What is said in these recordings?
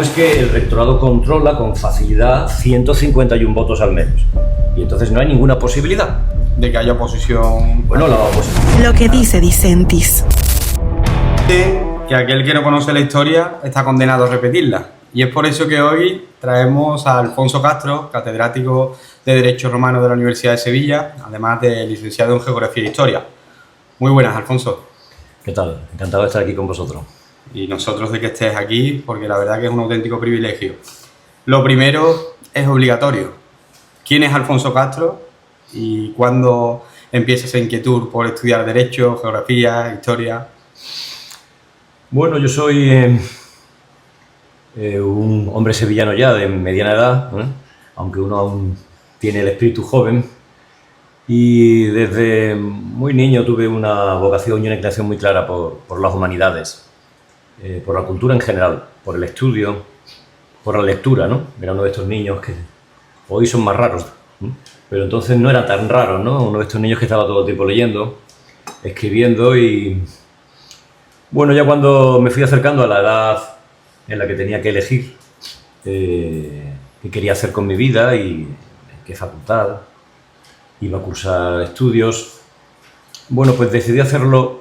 Es que el rectorado controla con facilidad 151 votos al menos. Y entonces no hay ninguna posibilidad de que haya oposición. Bueno, la oposición. Lo que dice Dicentis. Que aquel que no conoce la historia está condenado a repetirla. Y es por eso que hoy traemos a Alfonso Castro, catedrático de Derecho Romano de la Universidad de Sevilla, además de licenciado en Geografía e Historia. Muy buenas, Alfonso. ¿Qué tal? Encantado de estar aquí con vosotros. Y nosotros de que estés aquí, porque la verdad que es un auténtico privilegio. Lo primero es obligatorio. ¿Quién es Alfonso Castro y cuándo empieza esa inquietud por estudiar Derecho, Geografía, Historia? Bueno, yo soy un hombre sevillano ya de mediana edad, aunque uno aún tiene el espíritu joven. Y desde muy niño tuve una vocación y una inclinación muy clara por las humanidades. Por la cultura en general, por el estudio, por la lectura, ¿no? Era uno de estos niños que hoy son más raros, ¿no? Pero entonces no era tan raro, ¿no? Uno de estos niños que estaba todo el tiempo leyendo, escribiendo y... Bueno, ya cuando me fui acercando a la edad en la que tenía que elegir qué quería hacer con mi vida y en qué facultad iba a cursar estudios, bueno, pues decidí hacerlo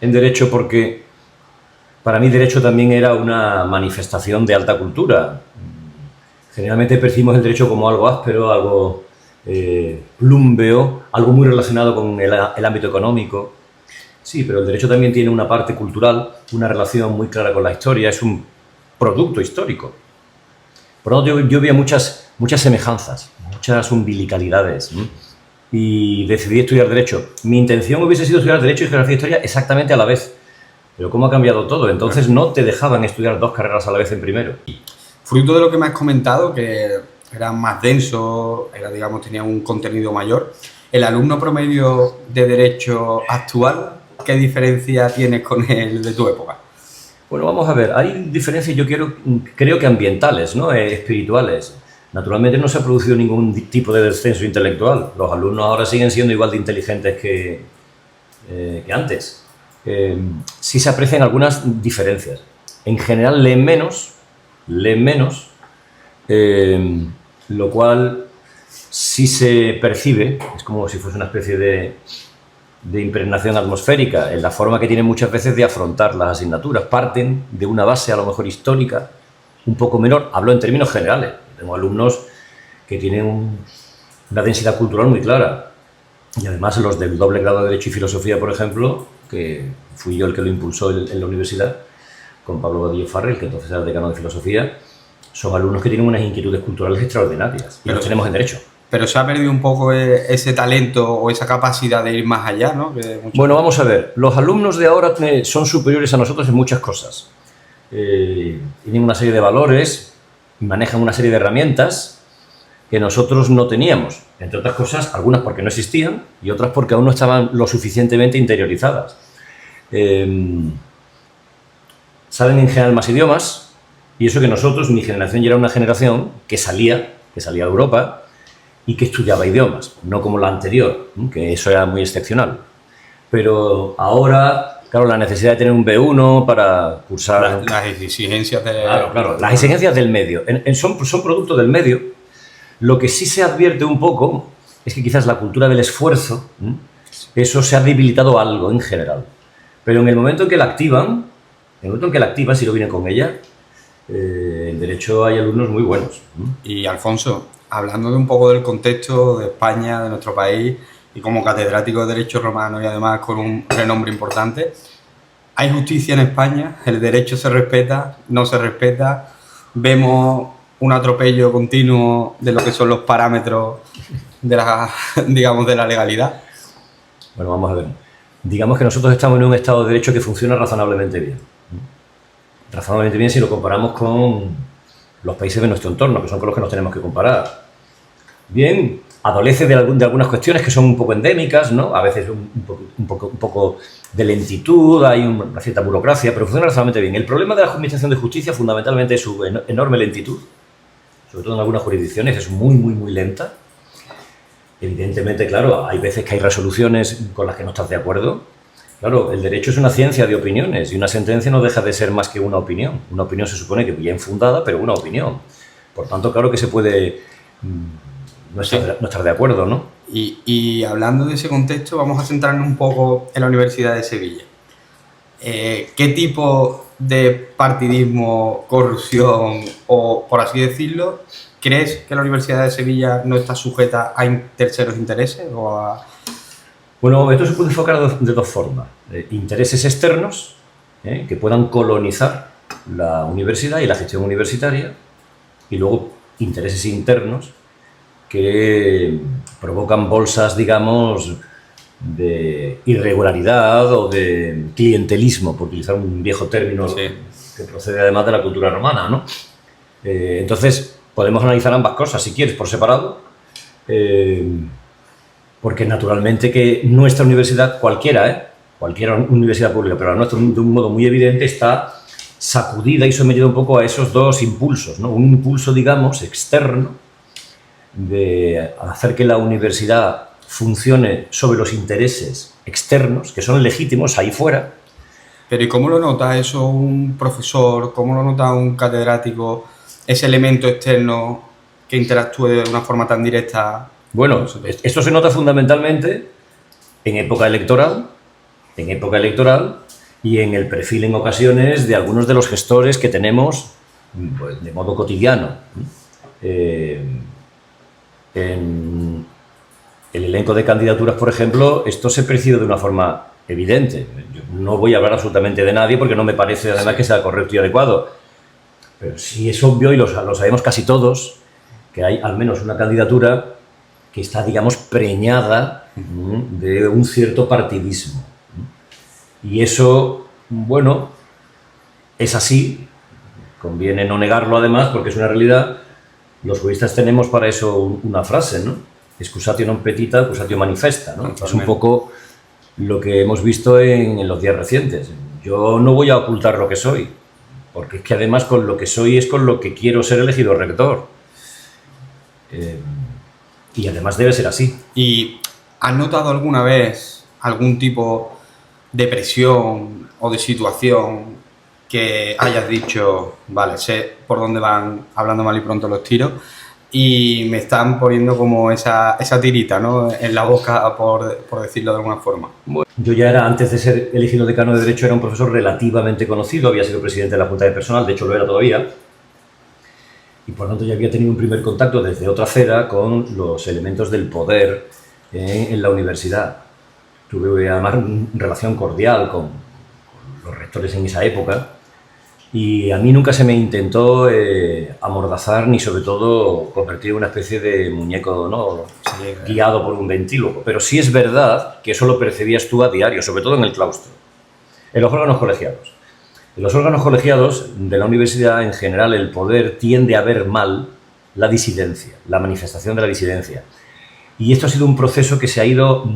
en Derecho porque... Para mí, Derecho también era una manifestación de alta cultura. Generalmente percibimos el Derecho como algo áspero, algo plúmbeo, algo muy relacionado con el ámbito económico. Sí, pero el Derecho también tiene una parte cultural, una relación muy clara con la historia, es un producto histórico. Por lo tanto, yo veía muchas semejanzas, muchas umbilicalidades, ¿no? Y decidí estudiar Derecho. Mi intención hubiese sido estudiar Derecho y Geografía e Historia exactamente a la vez. Pero ¿cómo ha cambiado todo? Entonces no te dejaban estudiar dos carreras a la vez en primero. Fruto de lo que me has comentado, que era más denso, digamos, tenía un contenido mayor, ¿el alumno promedio de Derecho actual, qué diferencia tienes con el de tu época? Bueno, vamos a ver, hay diferencias, creo que ambientales, ¿no? Espirituales. Naturalmente no se ha producido ningún tipo de descenso intelectual. Los alumnos ahora siguen siendo igual de inteligentes que antes. Sí se aprecian algunas diferencias. En general leen menos, lo cual sí se percibe, es como si fuese una especie de impregnación atmosférica, en la forma que tienen muchas veces de afrontar las asignaturas. Parten de una base a lo mejor histórica, un poco menor, hablo en términos generales. Tengo alumnos que tienen una densidad cultural muy clara. Y además los del doble grado de Derecho y Filosofía, por ejemplo, que fui yo el que lo impulsó en la universidad, con Pablo Vadillo Farrell, que entonces era decano de Filosofía, son alumnos que tienen unas inquietudes culturales extraordinarias, y los tenemos en Derecho. Pero se ha perdido un poco ese talento o esa capacidad de ir más allá, ¿no? Bueno, vamos a ver, los alumnos de ahora son superiores a nosotros en muchas cosas. Tienen una serie de valores, manejan una serie de herramientas que nosotros no teníamos, entre otras cosas, algunas porque no existían y otras porque aún no estaban lo suficientemente interiorizadas. Saben en general más idiomas, y eso que nosotros, mi generación, ya era una generación que salía de Europa y que estudiaba idiomas, no como la anterior, que eso era muy excepcional. Pero ahora, claro, la necesidad de tener un B1 para cursar... Las exigencias de... Claro, las exigencias del medio. Son producto del medio. Lo que sí se advierte un poco es que quizás la cultura del esfuerzo, eso se ha debilitado algo en general. Pero en el momento en que la activan, si lo vienen con ella, en Derecho hay alumnos muy buenos. Y Alfonso, hablando de un poco del contexto de España, de nuestro país, y como catedrático de Derecho Romano y además con un renombre importante, ¿hay justicia en España? ¿El derecho se respeta? ¿No se respeta? ¿Vemos un atropello continuo de lo que son los parámetros de la legalidad? Bueno, vamos a ver. Digamos que nosotros estamos en un Estado de Derecho que funciona razonablemente bien. Razonablemente bien si lo comparamos con los países de nuestro entorno, que son con los que nos tenemos que comparar. Bien, adolece de algunas cuestiones que son un poco endémicas, ¿no? A veces un poco de lentitud, hay una cierta burocracia, pero funciona razonablemente bien. El problema de la Administración de Justicia fundamentalmente es su enorme lentitud. Sobre todo en algunas jurisdicciones es muy lenta. Evidentemente, claro, hay veces que hay resoluciones con las que no estás de acuerdo, Claro, el derecho es una ciencia de opiniones y una sentencia no deja de ser más que una opinión. Una opinión se supone que bien fundada, pero una opinión. Por tanto, claro que se puede no estar de acuerdo, ¿no? Y hablando de ese contexto, vamos a centrarnos un poco en la Universidad de Sevilla. ¿Qué tipo de partidismo, corrupción o, por así decirlo, crees que la Universidad de Sevilla no está sujeta a terceros intereses o a...? Bueno, esto se puede enfocar de dos formas. Intereses externos, que puedan colonizar la universidad y la gestión universitaria, y luego intereses internos que provocan bolsas, digamos, de irregularidad o de clientelismo, por utilizar un viejo término que procede además de la cultura romana, ¿no? Entonces, podemos analizar ambas cosas, si quieres, por separado, porque naturalmente que nuestra universidad, cualquier universidad pública, pero la nuestra de un modo muy evidente está sacudida y sometida un poco a esos dos impulsos, ¿no? Un impulso, digamos, externo de hacer que la universidad funcione sobre los intereses externos, que son legítimos ahí fuera. Pero ¿y cómo lo nota eso un profesor? ¿Cómo lo nota un catedrático? Ese elemento externo que interactúe de una forma tan directa. Bueno, esto se nota fundamentalmente en época electoral y en el perfil en ocasiones de algunos de los gestores que tenemos, pues, de modo cotidiano. En el elenco de candidaturas, por ejemplo, esto se percibe de una forma evidente. Yo no voy a hablar absolutamente de nadie porque no me parece además que sea correcto y adecuado. Pero sí es obvio, y lo sabemos casi todos, que hay al menos una candidatura que está, digamos, preñada de un cierto partidismo. Y eso, bueno, es así, conviene no negarlo además, porque es una realidad. Los juristas tenemos para eso una frase, ¿no? Excusatio non petita, accusatio manifesta, ¿no? Es un poco lo que hemos visto en los días recientes. Yo no voy a ocultar lo que soy, porque es que además con lo que soy es con lo que quiero ser elegido rector. Y además debe ser así. ¿Y has notado alguna vez algún tipo de presión o de situación que hayas dicho, vale, sé por dónde van, hablando mal y pronto, los tiros, y me están poniendo como esa tirita, ¿no?, en la boca, por decirlo de alguna forma? Bueno, yo ya era, antes de ser elegido decano de Derecho, era un profesor relativamente conocido, había sido presidente de la Junta de Personal, de hecho lo era todavía, y por lo tanto ya había tenido un primer contacto desde otra acera con los elementos del poder en la universidad. Tuve además una relación cordial con los rectores en esa época, y a mí nunca se me intentó amordazar ni sobre todo convertir en una especie de muñeco, ¿no?, guiado por un ventríloco. Pero sí es verdad que eso lo percibías tú a diario, sobre todo en el claustro, en los órganos colegiados. En los órganos colegiados de la universidad, en general, el poder tiende a ver mal la disidencia, la manifestación de la disidencia. Y esto ha sido un proceso que se ha ido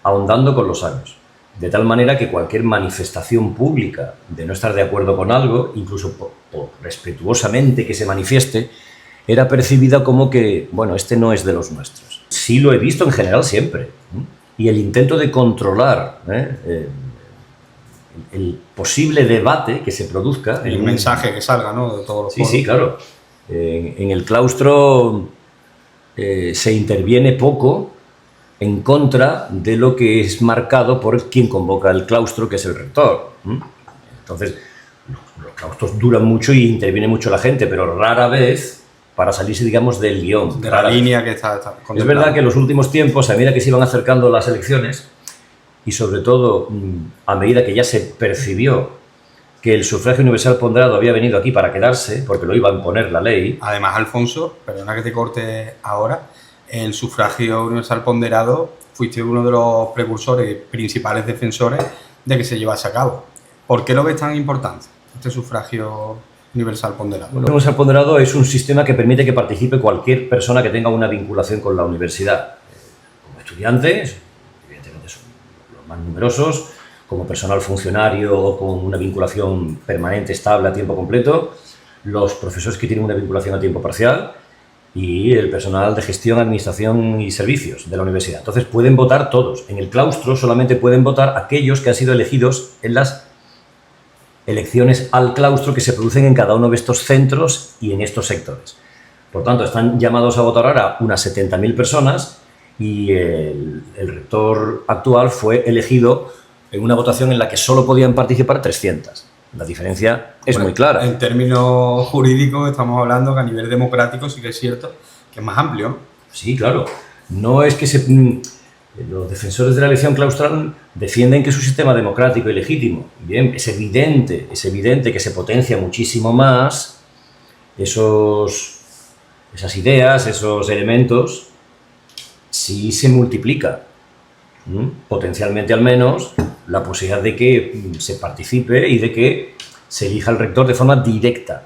ahondando con los años. De tal manera que cualquier manifestación pública de no estar de acuerdo con algo, incluso por respetuosamente que se manifieste, era percibida como que, bueno, este no es de los nuestros. Sí lo he visto en general siempre. Y el intento de controlar el posible debate que se produzca... El mensaje que salga, ¿no?, de todos los foros. Sí, claro. En el claustro se interviene poco en contra de lo que es marcado por quien convoca el claustro, que es el rector. Entonces, los claustros duran mucho y interviene mucho la gente, pero rara vez para salirse, digamos, del guión. De la línea que está Es verdad que en los últimos tiempos, a medida que se iban acercando las elecciones, y sobre todo a medida que ya se percibió que el sufragio universal ponderado había venido aquí para quedarse, porque lo iba a imponer la ley... Además, Alfonso, perdona que te corte ahora, el sufragio universal ponderado, fuiste uno de los precursores, principales defensores de que se llevase a cabo. ¿Por qué lo ves tan importante, este sufragio universal ponderado? Bueno, el universal ponderado es un sistema que permite que participe cualquier persona que tenga una vinculación con la universidad. Como estudiantes, evidentemente son los más numerosos, como personal funcionario o con una vinculación permanente, estable, a tiempo completo, los profesores que tienen una vinculación a tiempo parcial, y el personal de gestión, administración y servicios de la universidad. Entonces pueden votar todos. En el claustro solamente pueden votar aquellos que han sido elegidos en las elecciones al claustro que se producen en cada uno de estos centros y en estos sectores. Por tanto, están llamados a votar ahora unas 70.000 personas y el rector actual fue elegido en una votación en la que solo podían participar 300. La diferencia es muy clara. En términos jurídicos estamos hablando que a nivel democrático sí que es cierto que es más amplio, ¿no? Sí, claro. No es que los defensores de la elección claustral defienden que es un sistema democrático y legítimo. Bien, es evidente que se potencia muchísimo más esas ideas, esos elementos, si se multiplica, potencialmente al menos, la posibilidad de que se participe y de que se elija el rector de forma directa.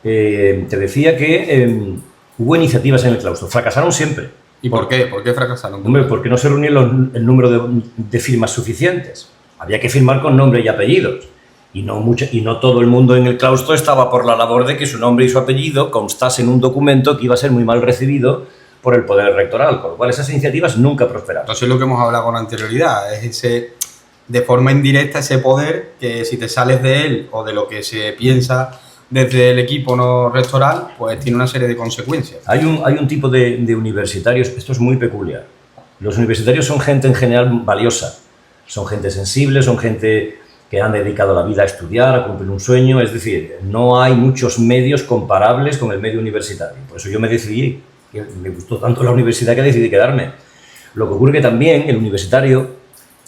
Te decía que hubo iniciativas en el claustro, fracasaron siempre. ¿Y por qué? ¿Por qué fracasaron? Hombre, porque no se reunieron el número de firmas suficientes. Había que firmar con nombre y apellidos. Y no todo el mundo en el claustro estaba por la labor de que su nombre y su apellido constasen en un documento que iba a ser muy mal recibido por el poder rectoral, con lo cual esas iniciativas nunca prosperaron. Entonces lo que hemos hablado con anterioridad es de forma indirecta ese poder que si te sales de él o de lo que se piensa desde el equipo no rectoral, pues tiene una serie de consecuencias. Hay un tipo de universitarios, esto es muy peculiar. Los universitarios son gente en general valiosa, son gente sensible, son gente que han dedicado la vida a estudiar, a cumplir un sueño, es decir, no hay muchos medios comparables con el medio universitario. Por eso yo me decidí, que me gustó tanto la universidad que decidí quedarme. Lo que ocurre que también el universitario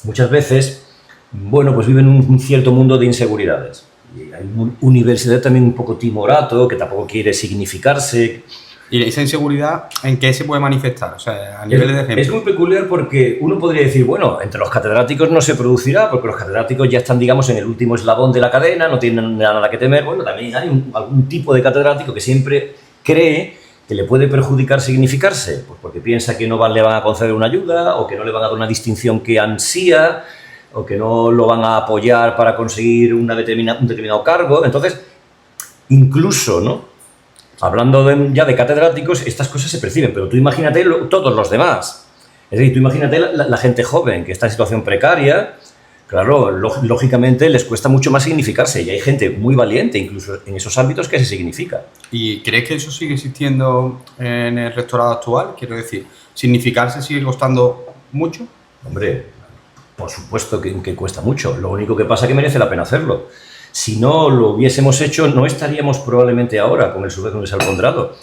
muchas veces, bueno, pues vive en un cierto mundo de inseguridades. Y hay un universitario también un poco timorato, que tampoco quiere significarse. ¿Y esa inseguridad en qué se puede manifestar? O sea, a nivel de ejemplo. Es muy peculiar porque uno podría decir, bueno, entre los catedráticos no se producirá, porque los catedráticos ya están, digamos, en el último eslabón de la cadena, no tienen nada que temer. Bueno, también hay algún tipo de catedrático que siempre cree que le puede perjudicar significarse, pues porque piensa que no le van a conceder una ayuda, o que no le van a dar una distinción que ansía, o que no lo van a apoyar para conseguir un determinado cargo. Entonces, incluso, ¿no?, hablando ya de catedráticos, estas cosas se perciben, pero tú imagínate todos los demás. Es decir, tú imagínate la gente joven que está en situación precaria, claro, lógicamente les cuesta mucho más significarse, y hay gente muy valiente incluso en esos ámbitos que se significa. ¿Y crees que eso sigue existiendo en el rectorado actual? Quiero decir, ¿significarse sigue costando mucho? Hombre, por supuesto que cuesta mucho, lo único que pasa es que merece la pena hacerlo. Si no lo hubiésemos hecho, no estaríamos probablemente ahora con el sufragio universal ponderado.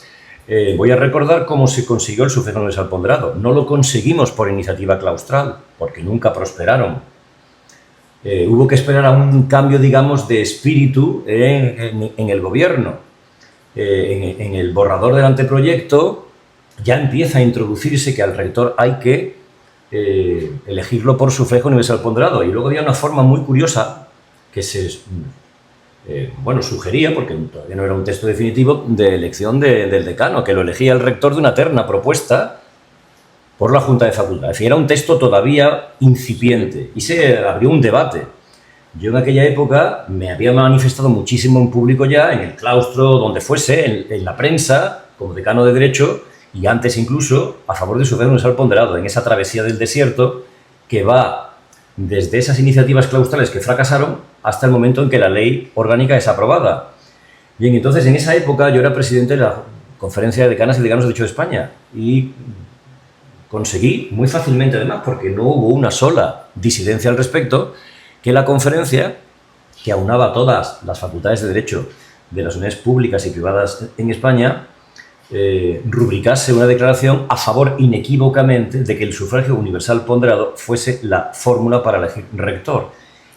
Voy a recordar cómo se consiguió el sufragio universal ponderado. No lo conseguimos por iniciativa claustral, porque nunca prosperaron. Hubo que esperar a un cambio, digamos, de espíritu en el gobierno. En el borrador del anteproyecto ya empieza a introducirse que al rector hay que elegirlo por sufragio universal ponderado. Y luego había una forma muy curiosa que se sugería, porque todavía no era un texto definitivo, de elección del decano, que lo elegía el rector de una terna propuesta por la Junta de Facultad. Es decir, era un texto todavía incipiente y se abrió un debate. Yo en aquella época me había manifestado muchísimo en público ya, en el claustro, donde fuese, en la prensa, como decano de Derecho, y antes incluso a favor de sufragio universal ponderado, en esa travesía del desierto que va desde esas iniciativas claustrales que fracasaron hasta el momento en que la ley orgánica es aprobada. Bien, entonces en esa época yo era presidente de la Conferencia de Decanas y Decanos de Derecho de España y conseguí muy fácilmente, además, porque no hubo una sola disidencia al respecto, que la conferencia, que aunaba todas las facultades de Derecho de las unidades públicas y privadas en España, rubricase una declaración a favor inequívocamente de que el sufragio universal ponderado fuese la fórmula para elegir rector.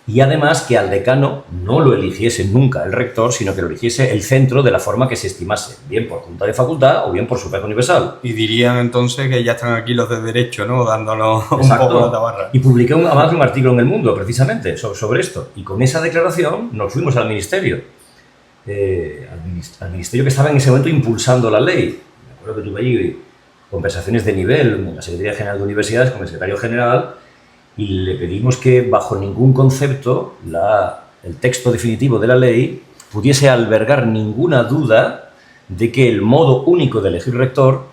Y además que al decano no lo eligiese nunca el rector, sino que lo eligiese el centro de la forma que se estimase, bien por junta de facultad o bien por sufragio universal. Y dirían entonces que ya están aquí los de Derecho, ¿no?, dándonos un poco la tabarra. Y publiqué además un artículo en El Mundo, precisamente, sobre esto. Y con esa declaración nos fuimos al ministerio. Al ministerio que estaba en ese momento impulsando la ley. Me acuerdo que tuve allí conversaciones de nivel en la Secretaría General de Universidades con el secretario general y le pedimos que bajo ningún concepto el texto definitivo de la ley pudiese albergar ninguna duda de que el modo único de elegir rector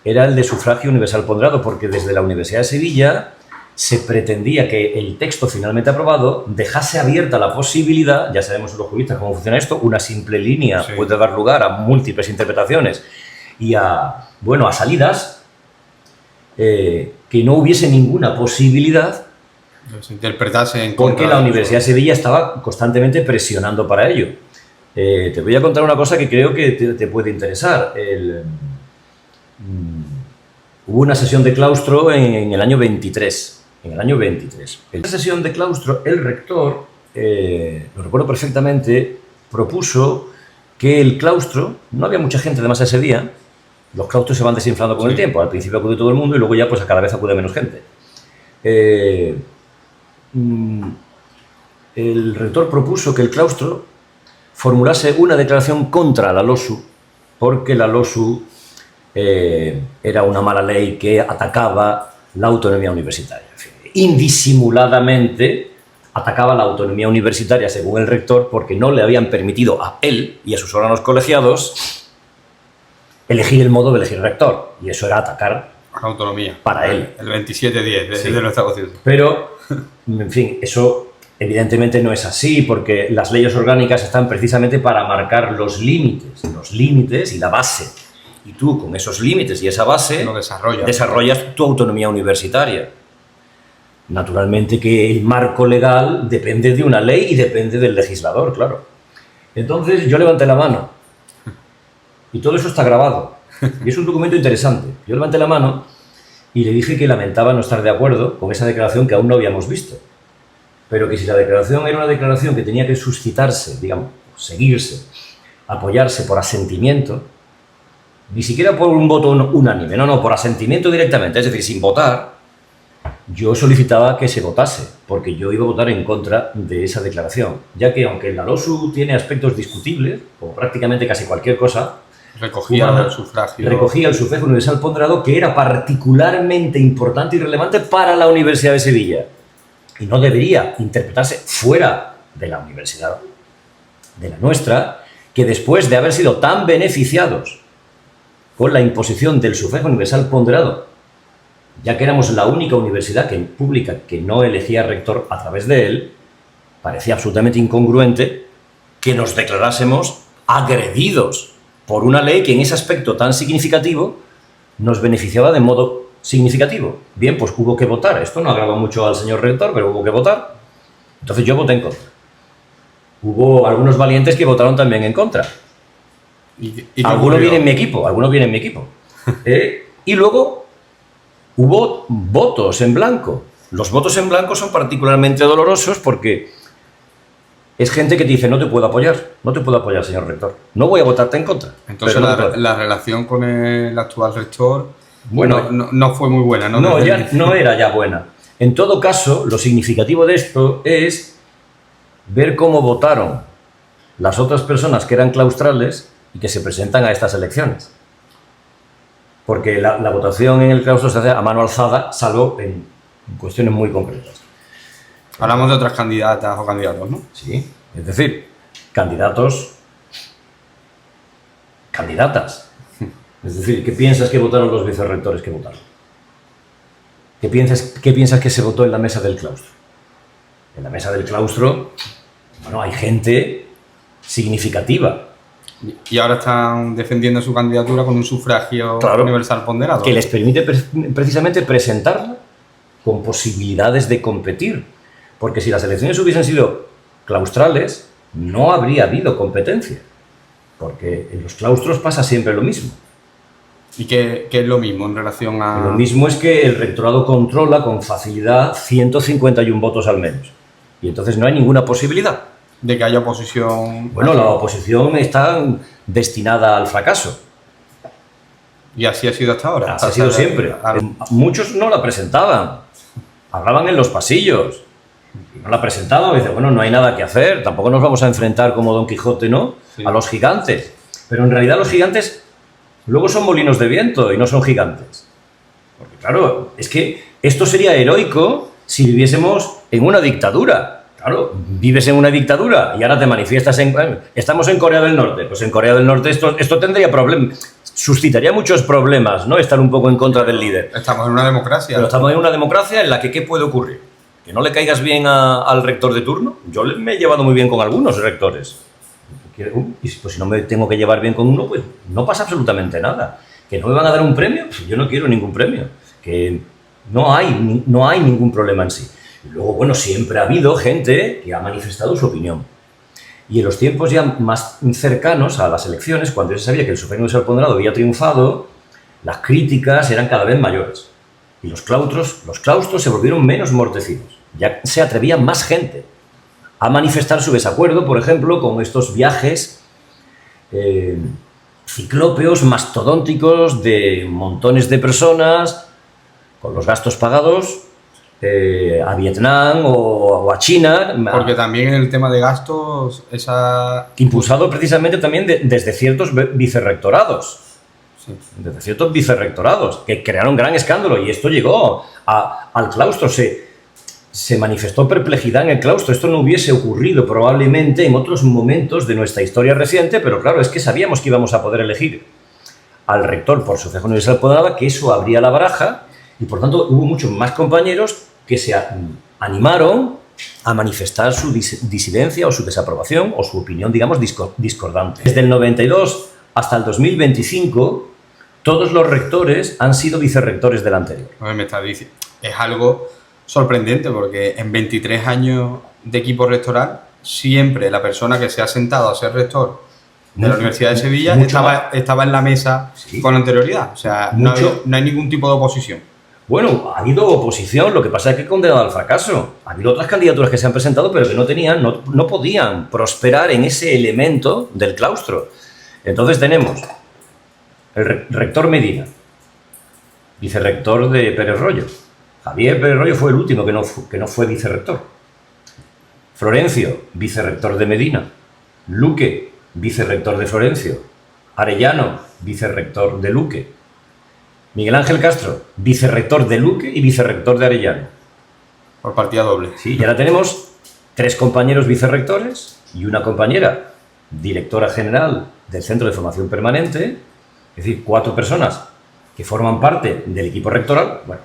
era el de sufragio universal ponderado, porque desde la Universidad de Sevilla se pretendía que el texto finalmente aprobado dejase abierta la posibilidad, ya sabemos los juristas cómo funciona esto, una simple línea puede dar lugar a múltiples interpretaciones y a salidas, que no hubiese ninguna posibilidad se interpretase en porque la Universidad de Sevilla estaba constantemente presionando para ello. Te voy a contar una cosa que creo que te puede interesar. Hubo una sesión de claustro en el año 23. En esa sesión de claustro, el rector, lo recuerdo perfectamente, propuso que el claustro, no había mucha gente además ese día, los claustros se van desinflando con el tiempo, al principio acude todo el mundo y luego ya pues a cada vez acude menos gente. El rector propuso que el claustro formulase una declaración contra la LOSU, porque la LOSU era una mala ley que atacaba la autonomía universitaria. Indisimuladamente atacaba la autonomía universitaria, según el rector, porque no le habían permitido a él y a sus órganos colegiados elegir el modo de elegir rector, y eso era atacar la autonomía para él. El 2710 de nuestra Constitución. Pero, en fin, eso evidentemente no es así, porque las leyes orgánicas están precisamente para marcar los límites y la base. Y tú, con esos límites y esa base, desarrollas tu autonomía universitaria. Naturalmente que el marco legal depende de una ley y depende del legislador, claro. Entonces yo levanté la mano y todo eso está grabado y es un documento interesante. Yo levanté la mano y le dije que lamentaba no estar de acuerdo con esa declaración que aún no habíamos visto, pero que si la declaración era una declaración que tenía que suscitarse, digamos, seguirse, apoyarse por asentimiento, ni siquiera por un voto unánime, no, por asentimiento directamente, es decir, sin votar, yo solicitaba que se votase, porque yo iba a votar en contra de esa declaración, ya que aunque la LOSU tiene aspectos discutibles, como prácticamente casi cualquier cosa, recogía el sufragio universal ponderado, que era particularmente importante y relevante para la Universidad de Sevilla, y no debería interpretarse fuera de la universidad, de la nuestra, que después de haber sido tan beneficiados con la imposición del sufragio universal ponderado, ya que éramos la única universidad pública que no elegía rector a través de él, parecía absolutamente incongruente que nos declarásemos agredidos por una ley que en ese aspecto tan significativo nos beneficiaba de modo significativo. Bien, pues hubo que votar. Esto no agradó mucho al señor rector, pero hubo que votar. Entonces yo voté en contra. Hubo algunos valientes que votaron también en contra. Algunos vienen en mi equipo. Y luego hubo votos en blanco. Los votos en blanco son particularmente dolorosos porque es gente que te dice: no te puedo apoyar, señor rector, no voy a votarte en contra. Entonces la relación con el actual rector, bueno, no fue muy buena, ¿no? No era ya buena. En todo caso, lo significativo de esto es ver cómo votaron las otras personas que eran claustrales y que se presentan a estas elecciones. Porque la votación en el claustro se hace a mano alzada, salvo en cuestiones muy concretas. Hablamos de otras candidatas o candidatos, ¿no? Sí, es decir, candidatas. Es decir, ¿qué piensas que votaron los vicerrectores que votaron? ¿Qué piensas que se votó en la mesa del claustro? En la mesa del claustro, bueno, hay gente significativa. Y ahora están defendiendo su candidatura con un sufragio universal ponderado. Que les permite precisamente presentarla con posibilidades de competir. Porque si las elecciones hubiesen sido claustrales, no habría habido competencia. Porque en los claustros pasa siempre lo mismo. ¿Y qué es lo mismo en relación a...? Lo mismo es que el rectorado controla con facilidad 151 votos al menos. Y entonces no hay ninguna posibilidad de que haya oposición. Bueno, la oposición está destinada al fracaso. Y así ha sido hasta ahora. Así ha sido siempre. Muchos no la presentaban. Hablaban en los pasillos. Y no la presentaban. Y dicen, bueno, no hay nada que hacer. Tampoco nos vamos a enfrentar como Don Quijote, ¿no? Sí. A los gigantes. Pero en realidad los gigantes luego son molinos de viento y no son gigantes. Porque claro, es que esto sería heroico si viviésemos en una dictadura. Claro, vives en una dictadura y ahora te manifiestas en... Estamos en Corea del Norte. Pues en Corea del Norte esto tendría problemas, suscitaría muchos problemas, ¿no? Estar un poco en contra del líder. Estamos en una democracia. Pero estamos en una democracia en la que ¿qué puede ocurrir? ¿Que no le caigas bien al rector de turno? Yo me he llevado muy bien con algunos rectores. Y pues si no me tengo que llevar bien con uno, pues no pasa absolutamente nada. ¿Que no me van a dar un premio? Pues yo no quiero ningún premio. Que no hay ningún problema en sí. Y luego, bueno, siempre ha habido gente que ha manifestado su opinión. Y en los tiempos ya más cercanos a las elecciones, cuando ya se sabía que el Supremo Tribunal Ponderado había triunfado, las críticas eran cada vez mayores. Y los claustros se volvieron menos mortecinos. Ya se atrevía más gente a manifestar su desacuerdo, por ejemplo, con estos viajes ciclópeos, mastodónticos, de montones de personas, con los gastos pagados, a Vietnam o a China. Porque también en el tema de gastos, impulsado precisamente también desde ciertos vicerrectorados. Sí. Desde ciertos vicerrectorados, que crearon gran escándalo, y esto llegó al claustro. Se manifestó perplejidad en el claustro. Esto no hubiese ocurrido probablemente en otros momentos de nuestra historia reciente, pero claro, es que sabíamos que íbamos a poder elegir al rector por Sucesión Universal Ponderada, que eso abría la baraja, y por tanto hubo muchos más compañeros que se animaron a manifestar su disidencia o su desaprobación o su opinión, digamos, discordante. Desde el 92 hasta el 2025, todos los rectores han sido vicerrectores del anterior. Me está diciendo, es algo sorprendente, porque en 23 años de equipo rectoral, siempre la persona que se ha sentado a ser rector de la Universidad de Sevilla estaba en la mesa, sí, con anterioridad. O sea, no hay ningún tipo de oposición. Bueno, ha habido oposición, lo que pasa es que condenado al fracaso. Ha habido otras candidaturas que se han presentado, pero que no podían prosperar en ese elemento del claustro. Entonces tenemos el rector Medina, vicerrector de Pérez Royo. Javier Pérez Royo fue el último que no fue vicerrector. Florencio, vicerrector de Medina. Luque, vicerrector de Florencio. Arellano, vicerrector de Luque. Miguel Ángel Castro, vicerrector de Luque y vicerrector de Arellano. Por partida doble. Sí, y ahora tenemos 3 compañeros vicerrectores y una compañera directora general del Centro de Formación Permanente, es decir, 4 personas que forman parte del equipo rectoral, bueno,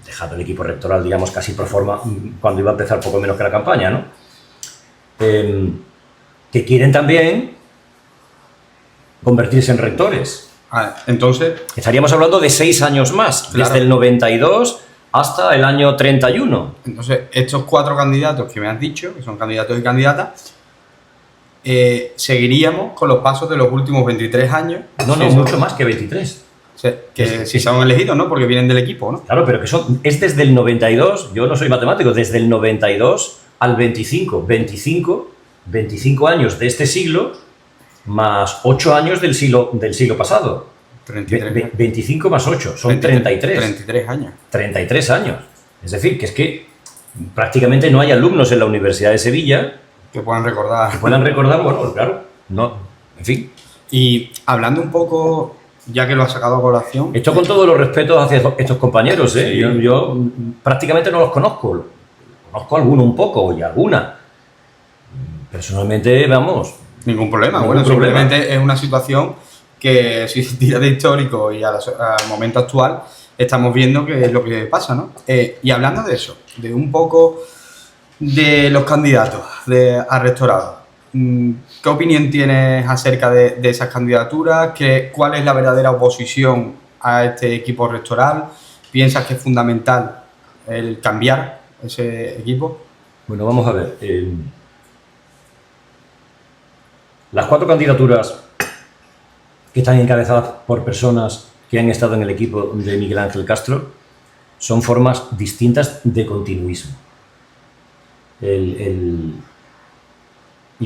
dejado el equipo rectoral, digamos, casi pro forma, cuando iba a empezar poco menos que la campaña, ¿no? Que quieren también convertirse en rectores. Entonces... Estaríamos hablando de 6 años más, claro, desde el 92 hasta el año 31. Entonces, estos 4 candidatos que me has dicho, que son candidatos y candidatas, seguiríamos con los pasos de los últimos 23 años. No, mucho más que 23. O sea, que si son elegidos, ¿no? Porque vienen del equipo, ¿no? Claro, pero que es desde el 92, yo no soy matemático, desde el 92 al 25 años de este siglo, más 8 años del siglo pasado. 33. 25 más 8, son 33. 33 años. 33 años. Es decir, que es que prácticamente no hay alumnos en la Universidad de Sevilla que puedan recordar. Bueno, claro, no, en fin. Y hablando un poco, ya que lo has sacado a colación... Esto con todos los respetos hacia estos compañeros, ¿eh? Sí. Yo prácticamente no los conozco. Conozco alguno un poco y alguna. Personalmente, vamos... Ningún problema. Simplemente es una situación que, si se tira de histórico y al momento actual, estamos viendo que es lo que pasa, ¿no? Y hablando de eso, de un poco de los candidatos a rectorado, ¿qué opinión tienes acerca de esas candidaturas? ¿Cuál es la verdadera oposición a este equipo rectoral? ¿Piensas que es fundamental el cambiar ese equipo? Bueno, vamos a ver. Las 4 candidaturas que están encabezadas por personas que han estado en el equipo de Miguel Ángel Castro son formas distintas de continuismo. Y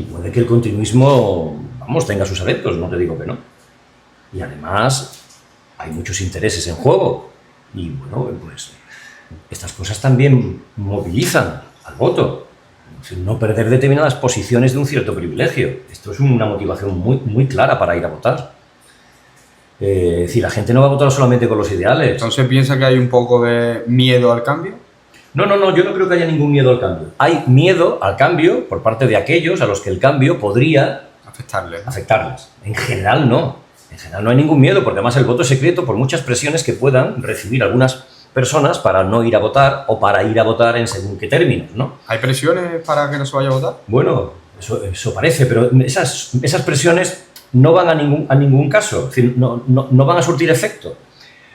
puede que el continuismo, vamos, tenga sus adeptos, no te digo que no. Y además hay muchos intereses en juego. Y bueno, pues estas cosas también movilizan al voto. No perder determinadas posiciones de un cierto privilegio. Esto es una motivación muy clara para ir a votar. Es decir, la gente no va a votar solamente con los ideales. Entonces, ¿piensa que hay un poco de miedo al cambio? No, no, no, yo no creo que haya ningún miedo al cambio. Hay miedo al cambio por parte de aquellos a los que el cambio podría afectarles. En general no. En general no hay ningún miedo, porque además el voto es secreto por muchas presiones que puedan recibir algunas personas para no ir a votar o para ir a votar en según qué términos, ¿no? ¿Hay presiones para que no se vaya a votar? Bueno, eso parece, pero esas presiones no van a ningún caso, es decir, no van a surtir efecto.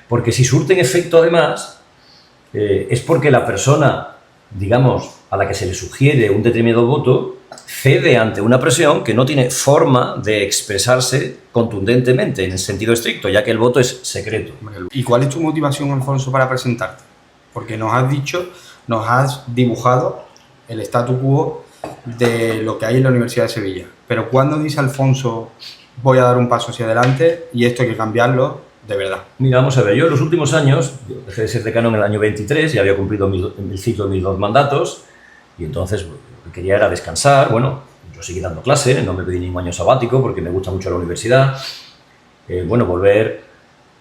Porque si surten efecto, además, es porque la persona, digamos, a la que se le sugiere un determinado voto, cede ante una presión que no tiene forma de expresarse contundentemente en el sentido estricto, ya que el voto es secreto. ¿Y cuál es tu motivación, Alfonso, para presentarte? Porque nos has dibujado el statu quo de lo que hay en la Universidad de Sevilla. Pero ¿cuándo dice Alfonso, voy a dar un paso hacia adelante y esto hay que cambiarlo de verdad? Mira, vamos a ver, yo en los últimos años, yo dejé de ser decano en el año 23, ya había cumplido el ciclo de mis 2 mandatos, y entonces lo que quería era descansar. Bueno, yo seguí dando clase, no me pedí ningún año sabático porque me gusta mucho la universidad. Bueno, volver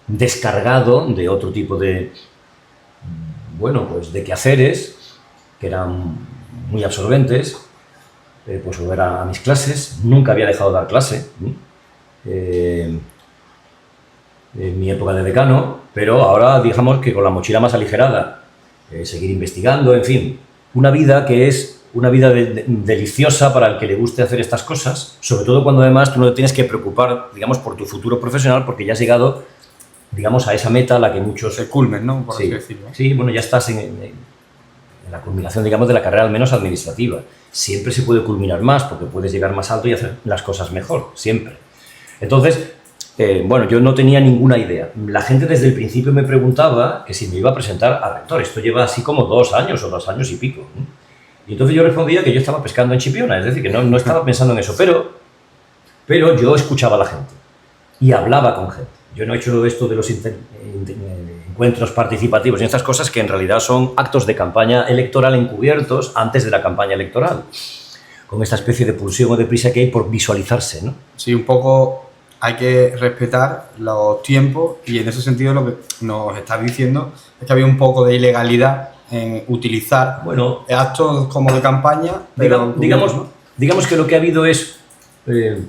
descargado de otro tipo de, bueno, pues de quehaceres que eran muy absorbentes, pues volver a mis clases. Nunca había dejado de dar clase en mi época de decano, pero ahora digamos que con la mochila más aligerada, seguir investigando, en fin, una vida que es una vida deliciosa para el que le guste hacer estas cosas, sobre todo cuando además tú no te tienes que preocupar, digamos, por tu futuro profesional, porque ya has llegado, digamos, a esa meta a la que muchos... El culmen, ¿no? Por sí, así decirlo. Sí, bueno, ya estás en la culminación, digamos, de la carrera al menos administrativa. Siempre se puede culminar más, porque puedes llegar más alto y hacer las cosas mejor, siempre. Entonces, bueno, yo no tenía ninguna idea. La gente desde el principio me preguntaba que si me iba a presentar a rector. Esto lleva así como 2 años o 2 años y pico, ¿no? Y entonces yo respondía que yo estaba pescando en Chipiona, es decir, que no estaba pensando en eso, pero yo escuchaba a la gente y hablaba con gente. Yo no he hecho esto de los encuentros participativos y estas cosas que en realidad son actos de campaña electoral encubiertos antes de la campaña electoral, con esta especie de pulsión o de prisa que hay por visualizarse, ¿no? Sí, un poco hay que respetar los tiempos y en ese sentido lo que nos estás diciendo es que había un poco de ilegalidad en utilizar actos como de campaña, pero digamos que lo que ha habido es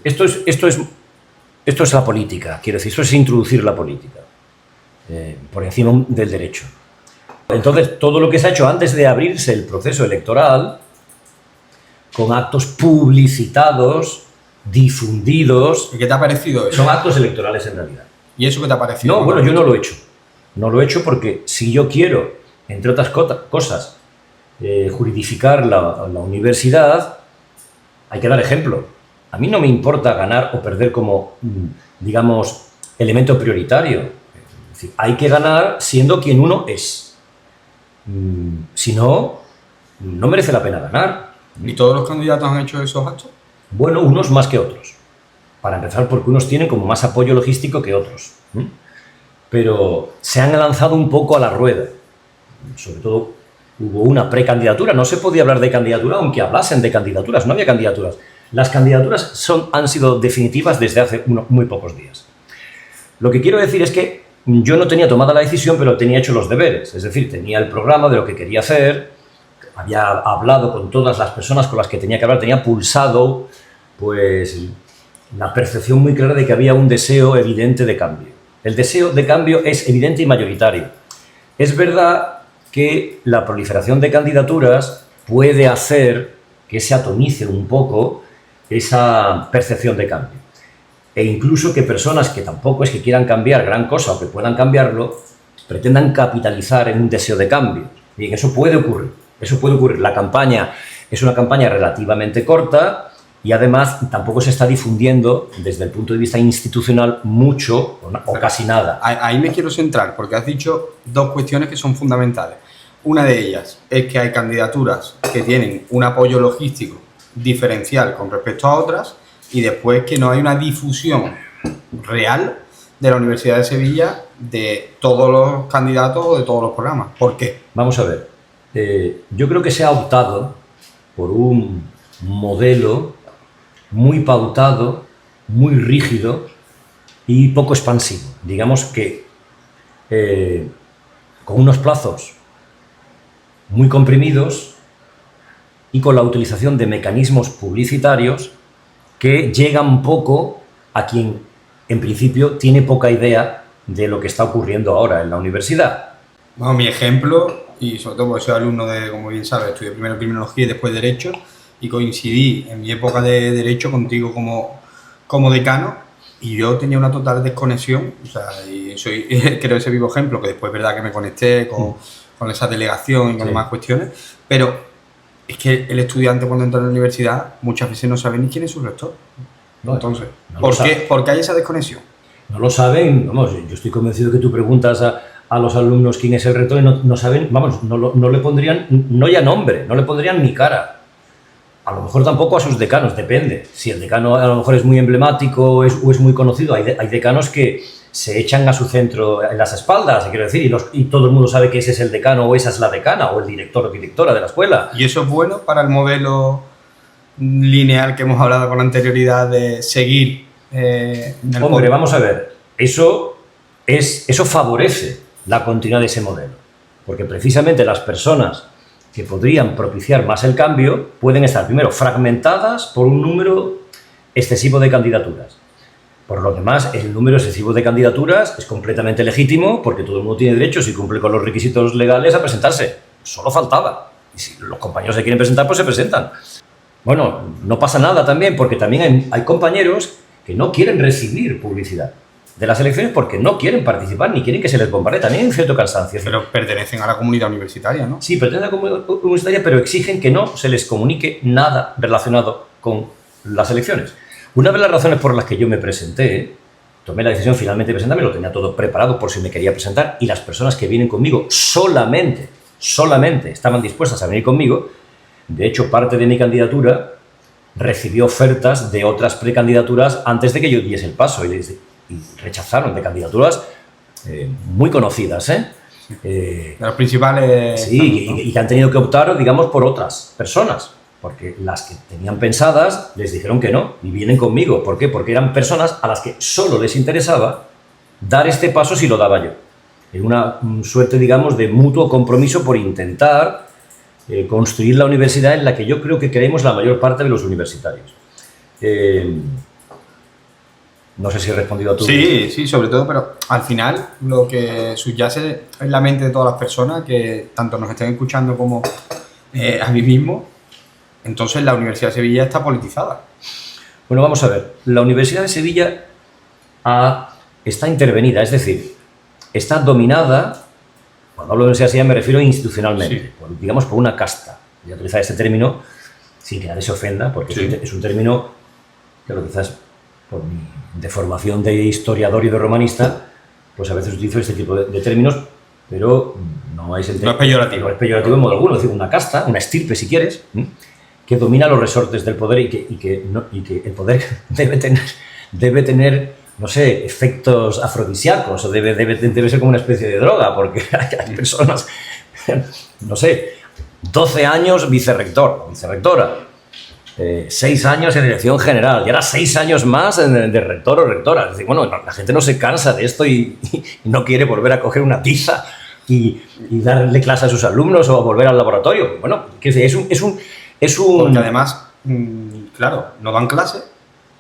esto es la política, quiero decir, esto es introducir la política por encima del derecho. Entonces, todo lo que se ha hecho antes de abrirse el proceso electoral, con actos publicitados, difundidos... ¿Y qué te ha parecido eso? Son actos electorales en realidad. ¿Y eso qué te ha parecido? No, bueno, yo no lo he hecho. No lo he hecho porque si yo quiero, entre otras cosas, juridificar la universidad, hay que dar ejemplo. A mí no me importa ganar o perder como, digamos, elemento prioritario. Es decir, hay que ganar siendo quien uno es. Si no, no merece la pena ganar. ¿Y todos los candidatos han hecho esos actos? Bueno, unos más que otros. Para empezar, porque unos tienen como más apoyo logístico que otros. Pero se han lanzado un poco a la rueda. Sobre todo hubo una precandidatura. No se podía hablar de candidatura aunque hablasen de candidaturas. No había candidaturas. Las candidaturas han sido definitivas desde hace muy pocos días. Lo que quiero decir es que yo no tenía tomada la decisión, pero tenía hecho los deberes. Es decir, tenía el programa de lo que quería hacer, había hablado con todas las personas con las que tenía que hablar, tenía pulsado pues, la percepción muy clara de que había un deseo evidente de cambio. El deseo de cambio es evidente y mayoritario. Es verdad que la proliferación de candidaturas puede hacer que se atomice un poco esa percepción de cambio. E incluso que personas que tampoco es que quieran cambiar gran cosa o que puedan cambiarlo, pretendan capitalizar en un deseo de cambio. Bien, eso puede ocurrir. Eso puede ocurrir. La campaña es una campaña relativamente corta y además tampoco se está difundiendo desde el punto de vista institucional mucho o casi nada. Ahí me quiero centrar porque has dicho 2 cuestiones que son fundamentales. Una de ellas es que hay candidaturas que tienen un apoyo logístico diferencial con respecto a otras y después que no hay una difusión real de la Universidad de Sevilla de todos los candidatos o de todos los programas. ¿Por qué? Vamos a ver. Yo creo que se ha optado por un modelo muy pautado, muy rígido y poco expansivo. Digamos que con unos plazos muy comprimidos y con la utilización de mecanismos publicitarios que llegan poco a quien, en principio, tiene poca idea de lo que está ocurriendo ahora en la universidad. Bueno, mi ejemplo, y sobre todo porque soy alumno de, como bien sabes, estudié primero criminología y después derecho, y coincidí en mi época de derecho contigo como decano, y yo tenía una total desconexión, o sea, y soy, creo, ese vivo ejemplo, que después es verdad que me conecté con esa delegación y con demás cuestiones, pero es que el estudiante cuando entra en la universidad muchas veces no sabe ni quién es su rector. No, Entonces, no ¿por qué hay esa desconexión? No lo saben, vamos, yo estoy convencido que tú preguntas a los alumnos quién es el rector y no saben, vamos, no le pondrían, no ya nombre, no le pondrían ni cara. A lo mejor tampoco a sus decanos, depende. Si el decano a lo mejor es muy emblemático o es muy conocido, hay decanos que se echan a su centro en las espaldas, quiero decir, y todo el mundo sabe que ese es el decano o esa es la decana o el director o directora de la escuela. ¿Y eso es bueno para el modelo lineal que hemos hablado con anterioridad de seguir en el Hombre, poder? vamos a ver, eso favorece la continuidad de ese modelo, porque precisamente las personas que podrían propiciar más el cambio pueden estar primero fragmentadas por un número excesivo de candidaturas. Por lo demás, el número excesivo de candidaturas es completamente legítimo porque todo el mundo tiene derecho, si cumple con los requisitos legales, a presentarse. Solo faltaba. Y si los compañeros se quieren presentar, pues se presentan. Bueno, no pasa nada también, porque también hay compañeros que no quieren recibir publicidad de las elecciones porque no quieren participar ni quieren que se les bombardee. También hay un cierto cansancio. Pero pertenecen a la comunidad universitaria, ¿no? Sí, pertenecen a la comunidad universitaria, pero exigen que no se les comunique nada relacionado con las elecciones. Una de las razones por las que yo me presenté, tomé la decisión finalmente de presentarme, lo tenía todo preparado por si me quería presentar, y las personas que vienen conmigo solamente estaban dispuestas a venir conmigo. De hecho, parte de mi candidatura recibió ofertas de otras precandidaturas antes de que yo diese el paso y rechazaron de candidaturas muy conocidas, De los principales... sí, ¿no? y que han tenido que optar, digamos, por otras personas, porque las que tenían pensadas les dijeron que no y vienen conmigo. ¿Por qué? Porque eran personas a las que solo les interesaba dar este paso si lo daba yo. En una suerte, digamos, de mutuo compromiso por intentar construir la universidad en la que yo creo que creemos la mayor parte de los universitarios. No sé si he respondido a tu... Sí, sobre todo, pero al final lo que subyace en la mente de todas las personas que tanto nos estén escuchando como a mí mismo, entonces la Universidad de Sevilla está politizada. Bueno, vamos a ver. La Universidad de Sevilla está intervenida, es decir, está dominada, cuando hablo de Universidad de Sevilla me refiero institucionalmente, Sí. digamos por una casta. Voy a utilizar este término sin que nadie se ofenda, porque Sí. es un término, claro, quizás por mi deformación de historiador y de romanista, pues a veces utilizo este tipo de términos, pero no es el No es peyorativo. No es peyorativo en modo alguno, es decir, una casta, una estirpe si quieres, que domina los resortes del poder y que el poder debe tener, no sé, efectos afrodisíacos o debe ser como una especie de droga, porque hay personas, no sé, 12 años vicerrector, vicerrectora, 6 años en dirección general y ahora 6 años más de rector o rectora. Es decir, bueno, la gente no se cansa de esto y no quiere volver a coger una tiza y darle clase a sus alumnos o volver al laboratorio. Bueno, es un Porque además, claro, no dan clase.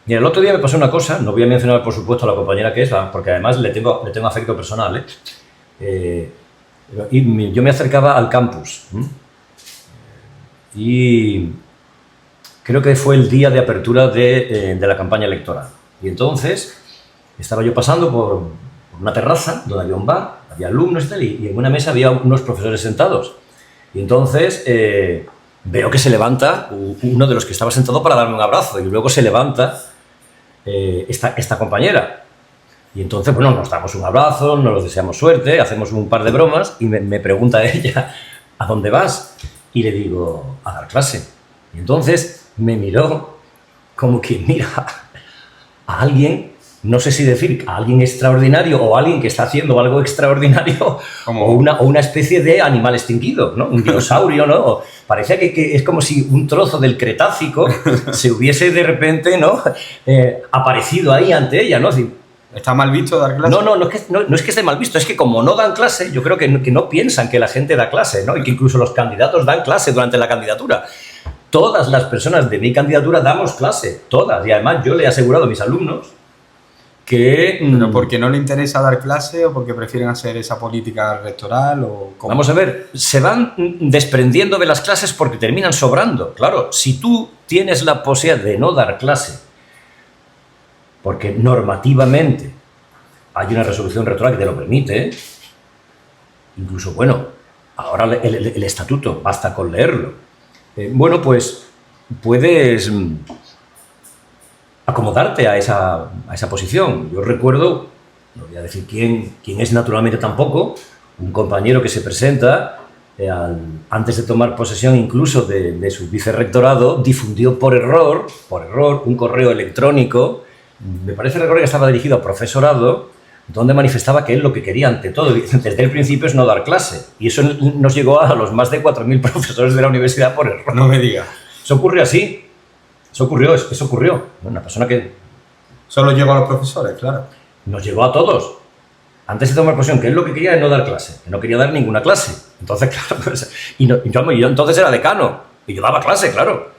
Mira, el otro día me pasó una cosa, no voy a mencionar por supuesto a la compañera que es, porque además le tengo afecto personal, y yo me acercaba al campus y creo que fue el día de apertura de la campaña electoral. Y entonces estaba yo pasando por una terraza donde había un bar, había alumnos y tal, y en una mesa había unos profesores sentados. Y entonces veo que se levanta uno de los que estaba sentado para darme un abrazo y luego se levanta esta compañera. Y entonces, bueno, nos damos un abrazo, nos deseamos suerte, hacemos un par de bromas y me pregunta ella, ¿a dónde vas? Y le digo, a dar clase. Y entonces me miró como quien mira a alguien, no sé si decir a alguien extraordinario o a alguien que está haciendo algo extraordinario o una especie de animal extinguido, ¿no? Un dinosaurio, ¿no? Parecía que es como si un trozo del Cretácico se hubiese de repente, ¿no? Aparecido ahí ante ella, ¿no? Así, ¿Está mal visto dar clase? No es que esté mal visto, es que como no dan clase, yo creo que no piensan que la gente da clase, ¿no? Y que incluso los candidatos dan clase durante la candidatura. Todas las personas de mi candidatura damos clase, todas. Y además yo le he asegurado a mis alumnos que... ¿Pero porque no le interesa dar clase o porque prefieren hacer esa política rectoral o cómo? Vamos a ver, se van desprendiendo de las clases porque terminan sobrando. Claro, si tú tienes la posibilidad de no dar clase, porque normativamente hay una resolución rectoral que te lo permite, incluso, bueno, ahora el estatuto, basta con leerlo. Bueno, pues puedes acomodarte a esa posición. Yo recuerdo, no voy a decir quién es naturalmente tampoco, un compañero que se presenta, antes de tomar posesión incluso de su vicerrectorado, difundió por error un correo electrónico, me parece recordar que estaba dirigido a profesorado, donde manifestaba que él lo que quería ante todo, desde el principio, es no dar clase. Y eso nos llegó a los más de 4.000 profesores de la universidad por error. No me diga. Eso ocurrió así. Eso ocurrió. Una persona que... Solo llegó a los profesores, claro. Nos llegó a todos. Antes de tomar posesión, que él lo que quería es no dar clase. Que no quería dar ninguna clase. Entonces, claro, pues, yo entonces era decano. Y yo daba clase, claro.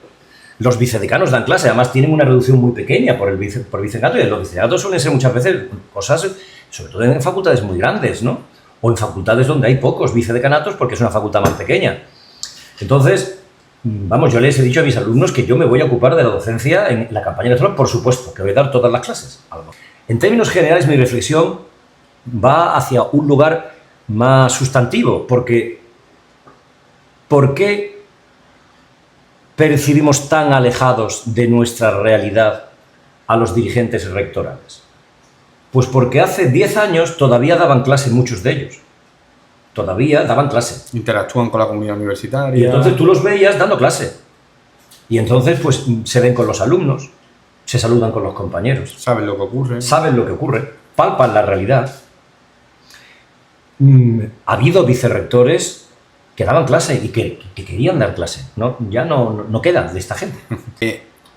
Los vicedecanos dan clase, además tienen una reducción muy pequeña por vicedecato, y los vicedecatos suelen ser muchas veces cosas, sobre todo en facultades muy grandes, ¿no? O en facultades donde hay pocos vicedecanatos porque es una facultad más pequeña. Entonces, vamos, yo les he dicho a mis alumnos que yo me voy a ocupar de la docencia en la campaña electoral, por supuesto, que voy a dar todas las clases. En términos generales, mi reflexión va hacia un lugar más sustantivo, porque ¿por qué percibimos tan alejados de nuestra realidad a los dirigentes rectorales? Pues porque hace 10 años todavía daban clase muchos de ellos. Todavía daban clase. Interactúan con la comunidad universitaria. Y entonces tú los veías dando clase. Y entonces pues se ven con los alumnos, se saludan con los compañeros. Saben lo que ocurre. Saben lo que ocurre, palpan la realidad. Ha habido vicerrectores que daban clase y que querían dar clase. Ya no quedan de esta gente.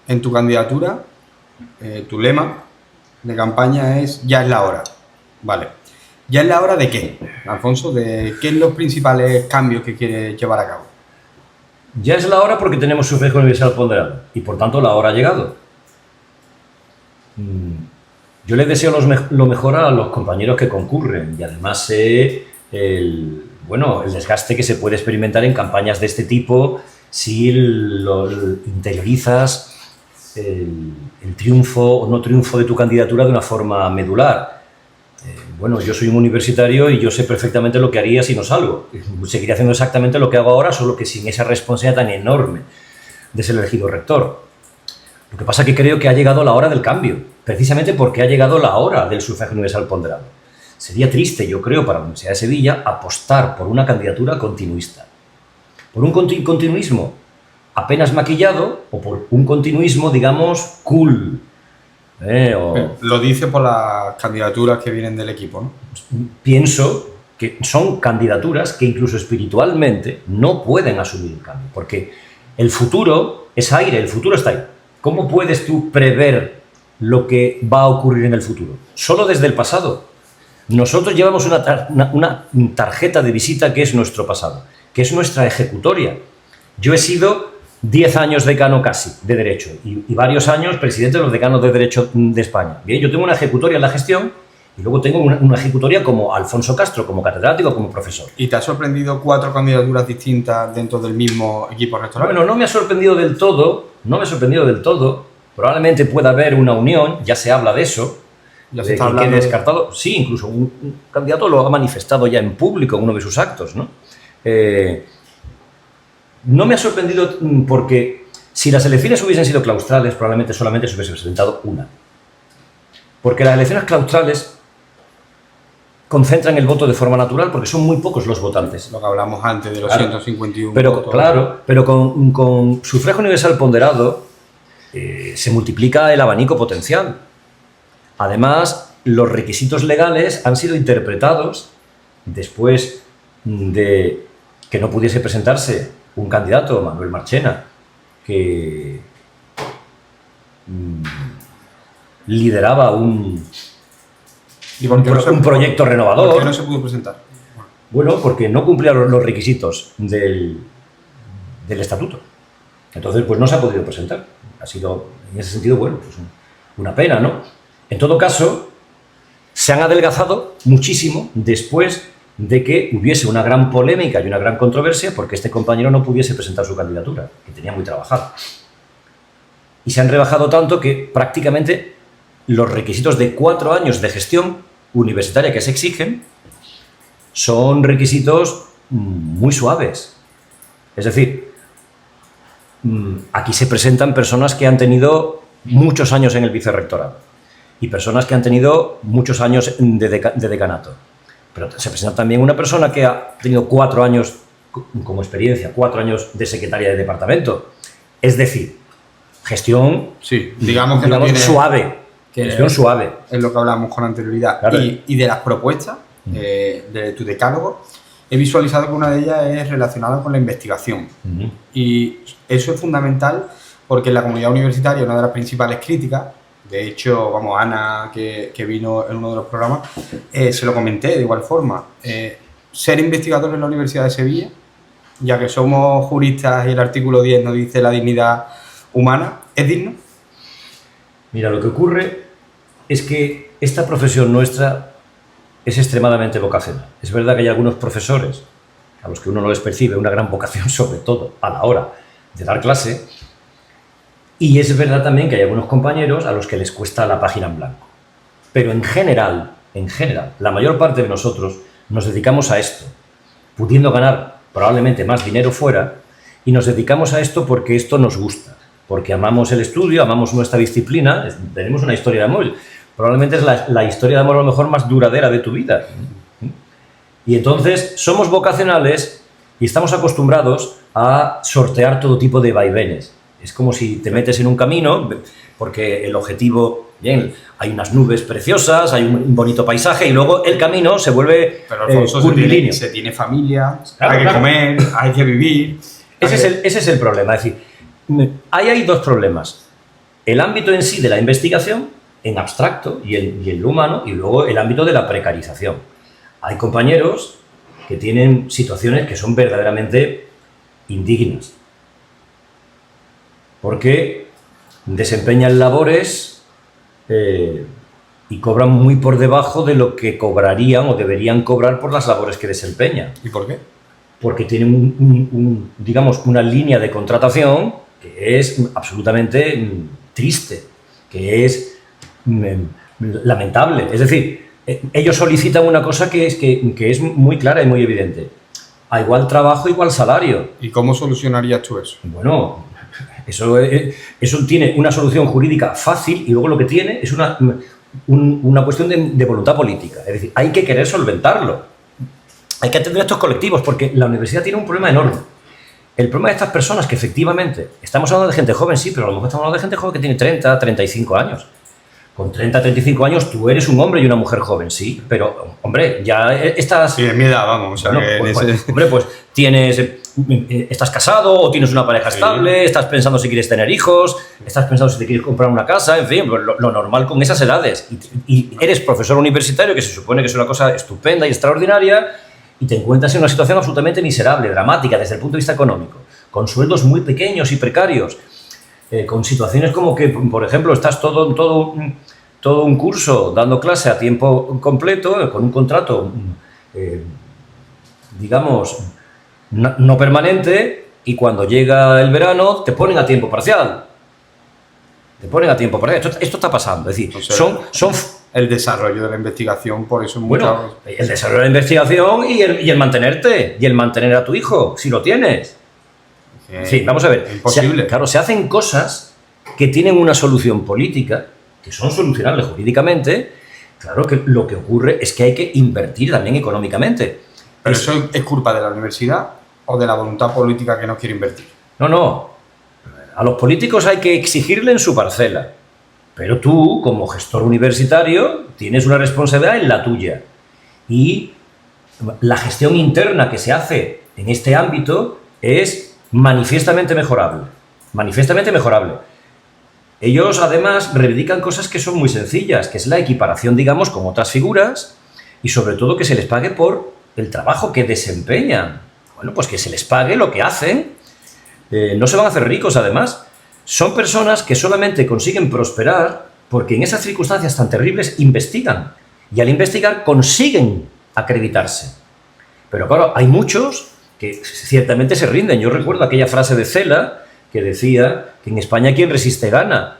En tu candidatura, tu lema de campaña es «Ya es la hora». Vale. ¿Ya es la hora de qué, Alfonso? ¿De qué son los principales cambios que quieres llevar a cabo? Ya es la hora porque tenemos sufragio universal ponderado y por tanto la hora ha llegado. Yo les deseo lo mejor a los compañeros que concurren y además sé el desgaste que se puede experimentar en campañas de este tipo si interiorizas el triunfo o no triunfo de tu candidatura de una forma medular. Yo soy un universitario y yo sé perfectamente lo que haría si no salgo. Seguiré haciendo exactamente lo que hago ahora, solo que sin esa responsabilidad tan enorme de ser elegido rector. Lo que pasa es que creo que ha llegado la hora del cambio, precisamente porque ha llegado la hora del sufragio universal ponderado. Sería triste, yo creo, para la Universidad de Sevilla apostar por una candidatura continuista. Por un continuismo apenas maquillado o por un continuismo, digamos, cool. Lo dice por las candidaturas que vienen del equipo, ¿no? Pienso que son candidaturas que incluso espiritualmente no pueden asumir el cambio, porque el futuro es aire, el futuro está ahí. ¿Cómo puedes tú prever lo que va a ocurrir en el futuro? Solo desde el pasado. Nosotros llevamos una tarjeta de visita que es nuestro pasado, que es nuestra ejecutoria. Yo he sido 10 años decano casi de Derecho y varios años presidente de los decanos de Derecho de España. Bien, yo tengo una ejecutoria en la gestión y luego tengo una ejecutoria como Alfonso Castro, como catedrático, como profesor. ¿Y te ha sorprendido 4 candidaturas distintas dentro del mismo equipo rectoral? Bueno, no me ha sorprendido del todo, Probablemente pueda haber una unión, ya se habla de eso. Ya se está hablando. Que descartado, sí, incluso un candidato lo ha manifestado ya en público en uno de sus actos, ¿no? No me ha sorprendido porque si las elecciones hubiesen sido claustrales, probablemente solamente se hubiese presentado una. Porque las elecciones claustrales concentran el voto de forma natural porque son muy pocos los votantes. Lo que hablamos antes de los 151 votos. Pero con sufragio universal ponderado se multiplica el abanico potencial. Además, los requisitos legales han sido interpretados después de que no pudiese presentarse un candidato, Manuel Marchena, que lideraba un ¿Y por qué un proyecto renovador. ¿Por qué no se pudo presentar? Bueno, porque no cumplía los requisitos del estatuto. Entonces, pues no se ha podido presentar. Ha sido, en ese sentido, bueno, pues una pena, ¿no? En todo caso, se han adelgazado muchísimo después de que hubiese una gran polémica y una gran controversia porque este compañero no pudiese presentar su candidatura, que tenía muy trabajada. Y se han rebajado tanto que prácticamente los requisitos de 4 años de gestión universitaria que se exigen son requisitos muy suaves. Es decir, aquí se presentan personas que han tenido muchos años en el vicerrectorado y personas que han tenido muchos años de decanato. Pero se presenta también una persona que ha tenido 4 años como experiencia, 4 años de secretaria de departamento. Es decir, gestión, sí, digamos que no tiene, suave. Gestión suave. Es lo que hablamos con anterioridad. Claro. Y de las propuestas de tu decálogo, he visualizado que una de ellas es relacionada con la investigación. Y eso es fundamental porque en la comunidad universitaria una de las principales críticas, de hecho, vamos, Ana, que vino en uno de los programas, se lo comenté de igual forma. Ser investigador en la Universidad de Sevilla, ya que somos juristas y el artículo 10 nos dice la dignidad humana, ¿es digno? Mira, lo que ocurre es que esta profesión nuestra es extremadamente vocacional. Es verdad que hay algunos profesores a los que uno no les percibe una gran vocación, sobre todo a la hora de dar clase, y es verdad también que hay algunos compañeros a los que les cuesta la página en blanco. Pero en general, la mayor parte de nosotros nos dedicamos a esto, pudiendo ganar probablemente más dinero fuera, y nos dedicamos a esto porque esto nos gusta, porque amamos el estudio, amamos nuestra disciplina, tenemos una historia de amor. Probablemente es la historia de amor a lo mejor más duradera de tu vida. Y entonces somos vocacionales y estamos acostumbrados a sortear todo tipo de vaivenes. Es como si te metes en un camino, porque el objetivo, bien, hay unas nubes preciosas, hay un bonito paisaje y luego el camino se vuelve curvilíneo. Se tiene familia, claro, hay que comer, hay que vivir. Ese es el problema. Es decir, hay 2 problemas. El ámbito en sí de la investigación, en abstracto y en lo humano, y luego el ámbito de la precarización. Hay compañeros que tienen situaciones que son verdaderamente indignas, porque desempeñan labores y cobran muy por debajo de lo que cobrarían o deberían cobrar por las labores que desempeñan. ¿Y por qué? Porque tienen digamos, una línea de contratación que es absolutamente triste, que es lamentable. Es decir, ellos solicitan una cosa que es muy clara y muy evidente. A igual trabajo, igual salario. ¿Y cómo solucionarías tú eso? Bueno, eso tiene una solución jurídica fácil y luego lo que tiene es una cuestión de voluntad política. Es decir, hay que querer solventarlo. Hay que atender a estos colectivos porque la universidad tiene un problema enorme. El problema de estas personas que efectivamente, estamos hablando de gente joven, sí, pero a lo mejor estamos hablando de gente joven que tiene 30, 35 años. Con 30, 35 años tú eres un hombre y una mujer joven, sí, pero, hombre, ya estás... Sí, de mi edad, vamos. O sea, hombre, pues estás casado o tienes una pareja estable, estás pensando si quieres tener hijos, estás pensando si te quieres comprar una casa, en fin, lo normal con esas edades. Y eres profesor universitario, que se supone que es una cosa estupenda y extraordinaria, y te encuentras en una situación absolutamente miserable, dramática desde el punto de vista económico, con sueldos muy pequeños y precarios, con situaciones como que, por ejemplo, estás todo un curso dando clase a tiempo completo, con un contrato, digamos, no permanente, y cuando llega el verano te ponen a tiempo parcial. Esto está pasando. Es decir, son el desarrollo de la investigación, por eso el desarrollo de la investigación y el mantenerte, y el mantener a tu hijo, si lo tienes. Sí, vamos a ver. Imposible. Se hacen cosas que tienen una solución política, que son solucionables jurídicamente. Claro que lo que ocurre es que hay que invertir también económicamente. ¿Pero eso es culpa de la universidad o de la voluntad política que no quiere invertir? No. A los políticos hay que exigirle en su parcela. Pero tú, como gestor universitario, tienes una responsabilidad en la tuya. Y la gestión interna que se hace en este ámbito es manifiestamente mejorable. Ellos, además, reivindican cosas que son muy sencillas, que es la equiparación, digamos, con otras figuras y, sobre todo, que se les pague por el trabajo que desempeñan. Bueno, pues que se les pague lo que hacen. No se van a hacer ricos, además. Son personas que solamente consiguen prosperar porque en esas circunstancias tan terribles investigan. Y al investigar consiguen acreditarse. Pero claro, hay muchos que ciertamente se rinden. Yo recuerdo aquella frase de Cela que decía que en España quien resiste gana.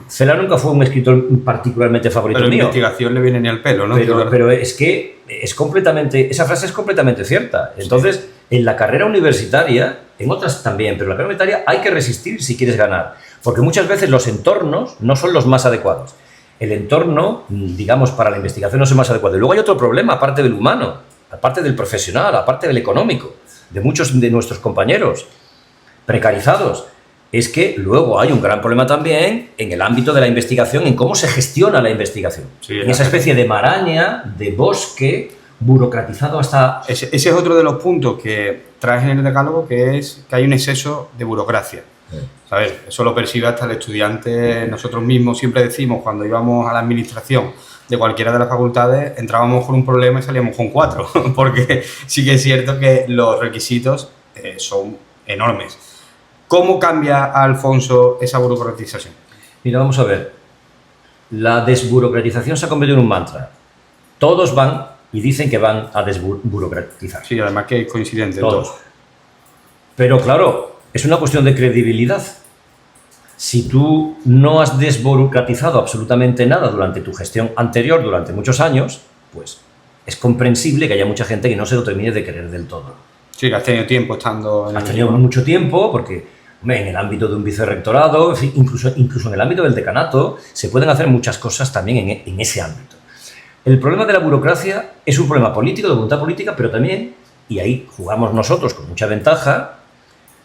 Cela nunca fue un escritor particularmente favorito mío. Pero la investigación le viene ni al pelo, ¿no? Pero es que esa frase es completamente cierta. Entonces, en la carrera universitaria, en otras también, pero en la carrera universitaria hay que resistir si quieres ganar. Porque muchas veces los entornos no son los más adecuados. El entorno, digamos, para la investigación no es el más adecuado. Y luego hay otro problema, aparte del humano, aparte del profesional, aparte del económico, de muchos de nuestros compañeros precarizados. Es que luego hay un gran problema también en el ámbito de la investigación, en cómo se gestiona la investigación. Sí, en esa especie de maraña, de bosque, burocratizado hasta... Ese es otro de los puntos que traes en el decálogo, que es que hay un exceso de burocracia. ¿Sabes? Eso lo percibe hasta el estudiante. Nosotros mismos siempre decimos, cuando íbamos a la administración de cualquiera de las facultades, entrábamos con un problema y salíamos con 4, porque sí que es cierto que los requisitos son enormes. ¿Cómo cambia, Alfonso, esa burocratización? Mira, vamos a ver. La desburocratización se ha convertido en un mantra. Todos van y dicen que van a desburocratizar. Sí, además que es coincidente. Todos. Pero claro, es una cuestión de credibilidad. Si tú no has desburocratizado absolutamente nada durante tu gestión anterior, durante muchos años, pues es comprensible que haya mucha gente que no se lo termine de creer del todo. Sí, que has tenido tiempo estando... Has tenido mucho tiempo porque en el ámbito de un vicerrectorado, incluso en el ámbito del decanato, se pueden hacer muchas cosas también en ese ámbito. El problema de la burocracia es un problema político, de voluntad política, pero también, y ahí jugamos nosotros con mucha ventaja,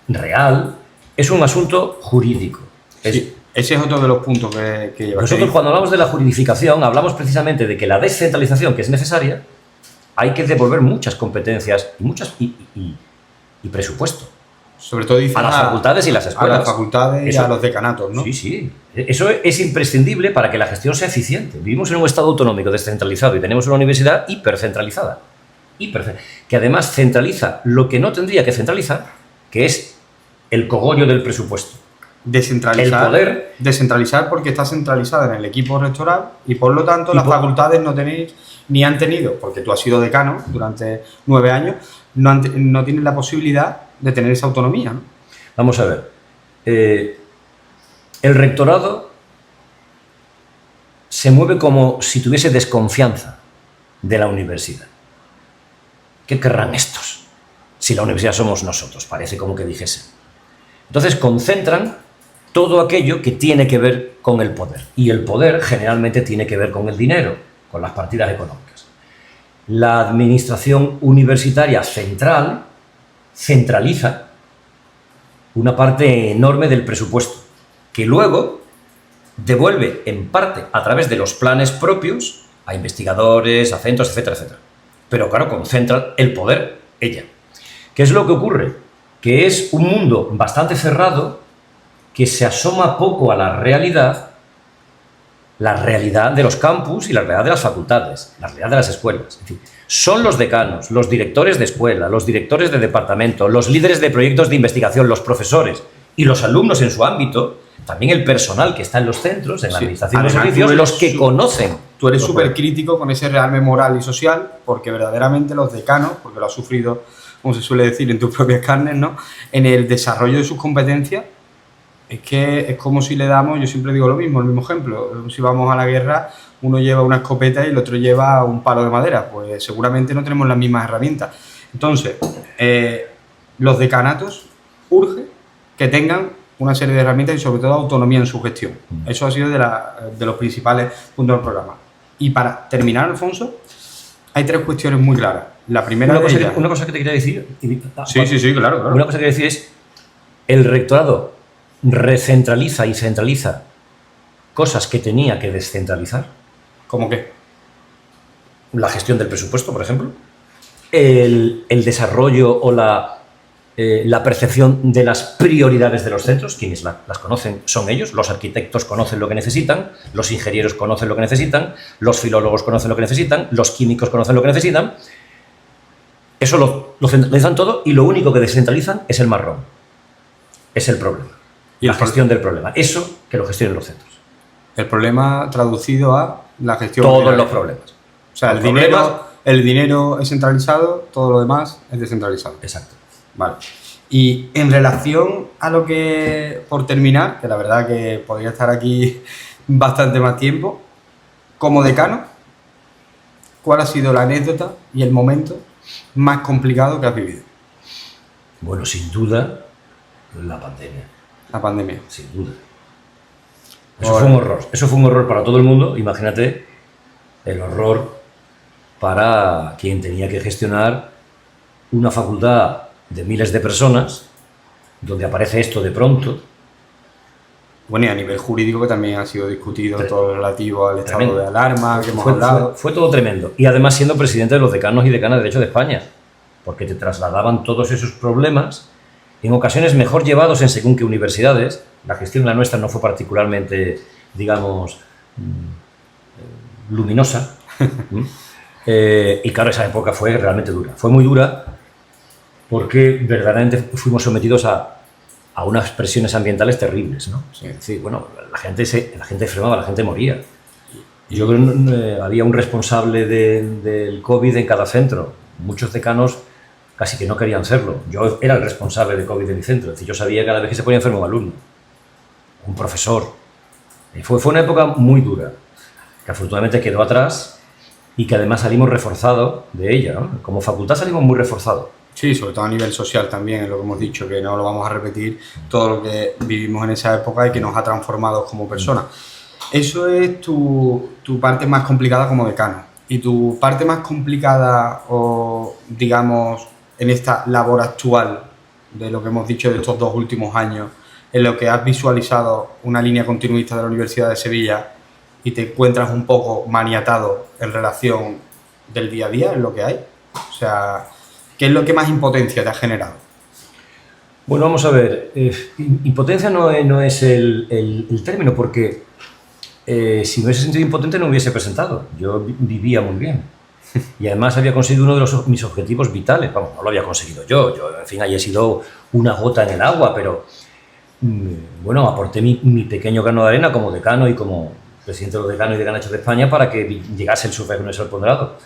real, es un asunto jurídico. Sí, ese es otro de los puntos que lleva. Nosotros cuando hablamos de la juridificación hablamos precisamente de que la descentralización que es necesaria, hay que devolver muchas competencias y presupuesto. Sobre todo a las facultades y las escuelas. A las facultades y a los decanatos, ¿no? Sí, sí. Eso es imprescindible para que la gestión sea eficiente. Vivimos en un Estado autonómico descentralizado y tenemos una universidad hipercentralizada. Que además centraliza lo que no tendría que centralizar, que es el cogollo del presupuesto. Descentralizar, el poder. Descentralizar porque está centralizada en el equipo rectoral y por lo tanto las facultades no tenéis ni han tenido, porque tú has sido decano durante 9 años, no tienen la posibilidad de tener esa autonomía, ¿no? Vamos a ver. El rectorado se mueve como si tuviese desconfianza de la universidad. ¿Qué querrán estos? Si la universidad somos nosotros, parece como que dijesen. Entonces concentran todo aquello que tiene que ver con el poder. Y el poder generalmente tiene que ver con el dinero, con las partidas económicas. La administración universitaria central centraliza una parte enorme del presupuesto, que luego devuelve en parte a través de los planes propios a investigadores, a centros, etcétera, etcétera. Pero claro, concentra el poder ella. ¿Qué es lo que ocurre? Que es un mundo bastante cerrado que se asoma poco a la realidad de los campus y la realidad de las facultades, la realidad de las escuelas. En fin, son los decanos, los directores de escuela, los directores de departamento, los líderes de proyectos de investigación, los profesores y los alumnos en su ámbito, también el personal que está en los centros, en la administración de servicios, los que conocen. Tú eres súper crítico con ese rearme moral y social, porque verdaderamente los decanos, porque lo has sufrido, como se suele decir, en tus propias carnes, ¿no?, en el desarrollo de sus competencias, es que es como si le damos, yo siempre digo lo mismo, el mismo ejemplo, si vamos a la guerra, uno lleva una escopeta y el otro lleva un palo de madera, pues seguramente no tenemos las mismas herramientas. Entonces, los decanatos urge que tengan una serie de herramientas y sobre todo autonomía en su gestión. Eso ha sido de los principales puntos del programa. Y para terminar, Alfonso, hay 3 cuestiones muy claras. La primera una cosa que te quería decir... Sí, claro. Una cosa que quería decir es, el rectorado recentraliza y centraliza cosas que tenía que descentralizar. ¿Cómo qué? La gestión del presupuesto, por ejemplo. El desarrollo o la la percepción de las prioridades de los centros. Quienes las conocen son ellos, los arquitectos conocen lo que necesitan, los ingenieros conocen lo que necesitan, los filólogos conocen lo que necesitan, los químicos conocen lo que necesitan. Eso lo centralizan todo y lo único que descentralizan es el marrón, es el problema, y la gestión del problema. Eso que lo gestionen los centros. El problema traducido a la gestión. Todos los problemas. O sea, el dinero es centralizado, todo lo demás es descentralizado. Exacto. Vale. Y en relación a lo que, por terminar, que la verdad que podría estar aquí bastante más tiempo, como decano, ¿cuál ha sido la anécdota y el momento más complicado que has vivido? Bueno, sin duda, la pandemia. La pandemia. Sin duda. Eso fue un horror. Eso fue un horror para todo el mundo. Imagínate el horror para quien tenía que gestionar una facultad de miles de personas, donde aparece esto de pronto. Bueno, y a nivel jurídico que también ha sido discutido todo lo relativo al estado Tremendo. de alarma, que hemos hablado. Fue todo tremendo. Y además siendo presidente de los decanos y decanas de Derecho de España, porque te trasladaban todos esos problemas, en ocasiones mejor llevados en según qué universidades. La gestión la nuestra no fue particularmente, digamos, luminosa. Y claro, esa época fue realmente dura. Fue muy dura porque verdaderamente fuimos sometidos a unas presiones ambientales terribles, ¿no? Sí. Es decir, bueno, la gente enfermaba, la gente moría. Yo creo que había un responsable del COVID en cada centro. Muchos decanos casi que no querían serlo. Yo era el responsable de COVID de mi centro. Es decir, yo sabía cada vez que se ponía enfermo un alumno, un profesor. Y fue una época muy dura, que afortunadamente quedó atrás y que además salimos reforzados de ella, ¿no? Como facultad salimos muy reforzados. Sí, sobre todo a nivel social también, es lo que hemos dicho, que no lo vamos a repetir, todo lo que vivimos en esa época y que nos ha transformado como personas. Eso es tu parte más complicada como decano. ¿Y tu parte más complicada, o digamos, en esta labor actual de lo que hemos dicho de estos 2 últimos años, en lo que has visualizado una línea continuista de la Universidad de Sevilla y te encuentras un poco maniatado en relación del día a día, en lo que hay? O sea, ¿qué es lo que más impotencia te ha generado? Bueno, vamos a ver. Impotencia no es el término, porque si me hubiese sentido impotente no me hubiese presentado. Yo vivía muy bien. Y además había conseguido uno de mis objetivos vitales. Vamos, no lo había conseguido yo. En fin, haya sido una gota en el agua, pero bueno, aporté mi pequeño grano de arena como decano y como presidente de los decanos y decanas de España para que llegase el sufragio universal ponderado.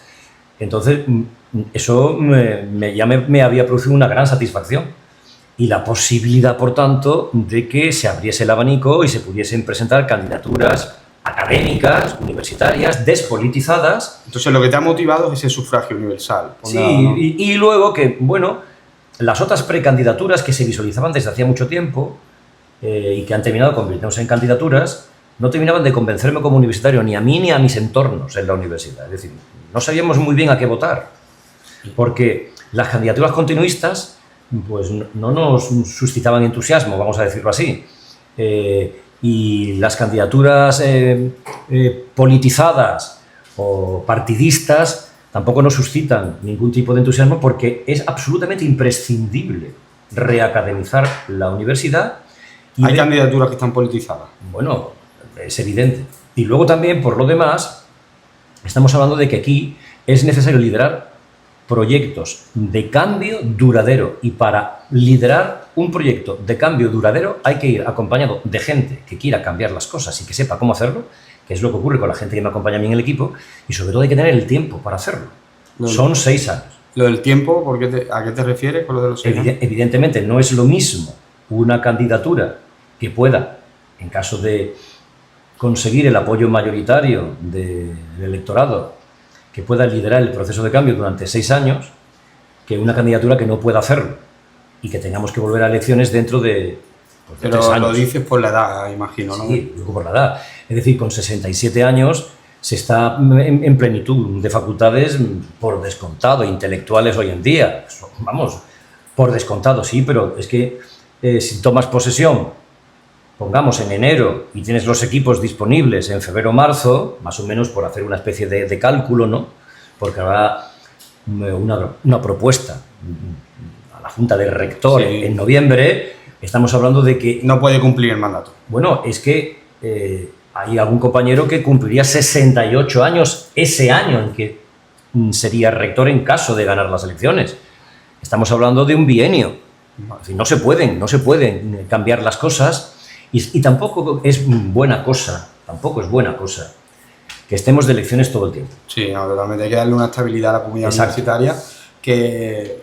Entonces, eso ya me había producido una gran satisfacción y la posibilidad, por tanto, de que se abriese el abanico y se pudiesen presentar candidaturas académicas, universitarias, despolitizadas. Entonces, lo que te ha motivado es ese sufragio universal. Sí, ¿no? Y luego que, bueno, las otras precandidaturas que se visualizaban desde hacía mucho tiempo y que han terminado convirtiéndose en candidaturas, no terminaban de convencerme como universitario, ni a mí ni a mis entornos en la universidad. Es decir, no sabíamos muy bien a qué votar, porque las candidaturas continuistas pues no nos suscitaban entusiasmo, vamos a decirlo así. Y las candidaturas politizadas o partidistas tampoco nos suscitan ningún tipo de entusiasmo, porque es absolutamente imprescindible reacademizar la universidad. ¿Hay candidaturas que están politizadas? Bueno, es evidente. Y luego también, por lo demás, estamos hablando de que aquí es necesario liderar proyectos de cambio duradero, y para liderar un proyecto de cambio duradero hay que ir acompañado de gente que quiera cambiar las cosas y que sepa cómo hacerlo, que es lo que ocurre con la gente que me acompaña a mí en el equipo, y sobre todo hay que tener el tiempo para hacerlo. Son 6 años. Lo del tiempo, ¿a qué te refieres con lo de los 6 años? Evidentemente no es lo mismo una candidatura que pueda, en caso de conseguir el apoyo mayoritario del electorado, que pueda liderar el proceso de cambio durante 6 años, que una candidatura que no pueda hacerlo y que tengamos que volver a elecciones dentro de 3 años. Pero lo dices por la edad, imagino, ¿no? Sí, digo por la edad. Es decir, con 67 años se está en plenitud de facultades, por descontado, intelectuales hoy en día. Vamos, por descontado, sí, pero es que si tomas posesión, pongamos en enero, y tienes los equipos disponibles en febrero o marzo, más o menos por hacer una especie de cálculo, ¿no? Porque habrá una propuesta la Junta de Rector Sí. en noviembre, estamos hablando de que, No puede cumplir el mandato. bueno, es que hay algún compañero que cumpliría 68 años ese año en que sería rector en caso de ganar las elecciones. Estamos hablando de un bienio. Es decir, no se pueden cambiar las cosas y tampoco es buena cosa, que estemos de elecciones todo el tiempo. Sí, no, totalmente. Hay que darle una estabilidad a la comunidad Exacto. universitaria que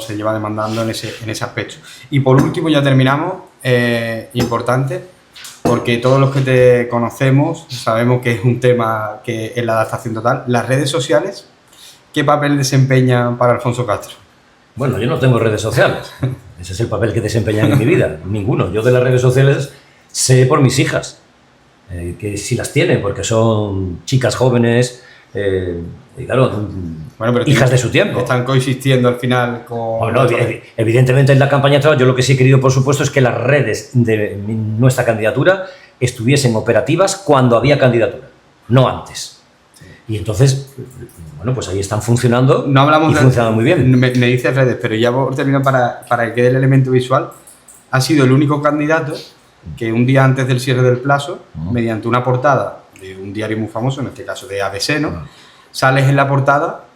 se lleva demandando en ese aspecto. Y por último, ya terminamos, importante, porque todos los que te conocemos sabemos que es un tema que es la adaptación total. Las redes sociales, ¿qué papel desempeñan para Alfonso Castro? Bueno, yo no tengo redes sociales. Ese es el papel que desempeñan en mi vida. Ninguno. Yo de las redes sociales sé por mis hijas, que sí las tienen, porque son chicas jóvenes, y claro, Bueno, pero hijas de su tiempo. Están coexistiendo al final con... Bueno, evidentemente en la campaña electoral yo lo que sí he querido, por supuesto, es que las redes de nuestra candidatura estuviesen operativas cuando había candidatura, no antes. Y entonces, bueno, pues ahí están funcionando No hablamos y funcionan muy bien. Me dices redes, pero ya por terminar, para que quede el elemento visual, ha sido el único candidato que un día antes del cierre del plazo, mediante una portada de un diario muy famoso, en este caso de ABC, ¿no? Sales en la portada.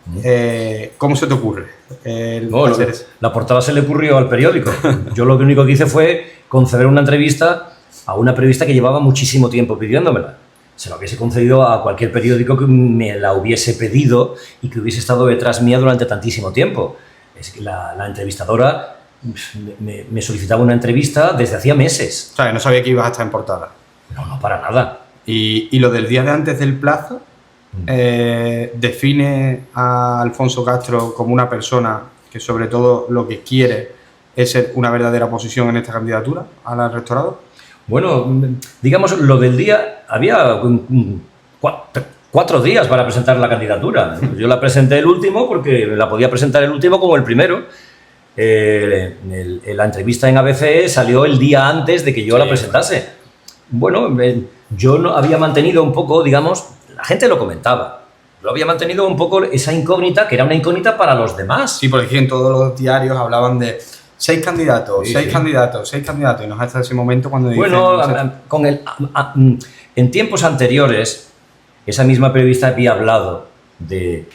¿Cómo se te ocurre hacer eso? La portada se le ocurrió al periódico. Yo lo único que hice fue conceder una entrevista a una periodista que llevaba muchísimo tiempo pidiéndomela. Se la hubiese concedido a cualquier periódico que me la hubiese pedido y que hubiese estado detrás mía durante tantísimo tiempo. Es que la entrevistadora me solicitaba una entrevista desde hacía meses. O sea, que no sabía que ibas a estar en portada. No, para nada. Y lo del día de antes del plazo, define a Alfonso Castro como una persona que sobre todo lo que quiere es ser una verdadera oposición en esta candidatura al rectorado. Bueno, digamos, lo del día, había 4 días para presentar la candidatura. Yo la presenté el último porque la podía presentar el último como el primero. La entrevista en ABC salió el día antes de que yo la presentase. Bueno, yo no había mantenido un poco, digamos, la gente lo comentaba, yo había mantenido un poco esa incógnita, que era una incógnita para los demás. Sí, porque en todos los diarios hablaban de 6 candidatos, Sí, 6 sí. candidatos, 6 candidatos, y nos hasta ese momento cuando dicen... Bueno, no sé, en tiempos anteriores, esa misma periodista había hablado de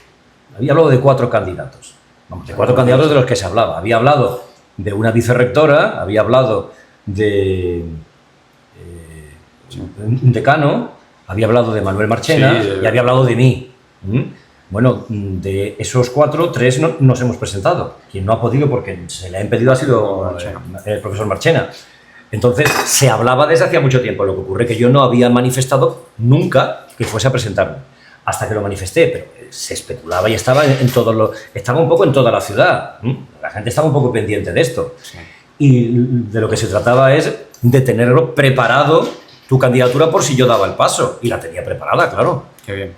4 candidatos. Vamos, de 4 candidatos de los que se hablaba. Había hablado de una vicerrectora, había hablado de un decano, había hablado de Manuel Marchena y había hablado de mí. Bueno, de esos 4, 3 nos hemos presentado. Quien no ha podido porque se le ha impedido ha sido el profesor Marchena. Entonces, se hablaba desde hacía mucho tiempo. Lo que ocurre es que yo no había manifestado nunca que fuese a presentarme. Hasta que lo manifesté, pero se especulaba y estaba estaba un poco en toda la ciudad. La gente estaba un poco pendiente de esto. Sí. Y de lo que se trataba es de tenerlo preparado, tu candidatura, por si yo daba el paso. Y la tenía preparada, claro. Qué bien.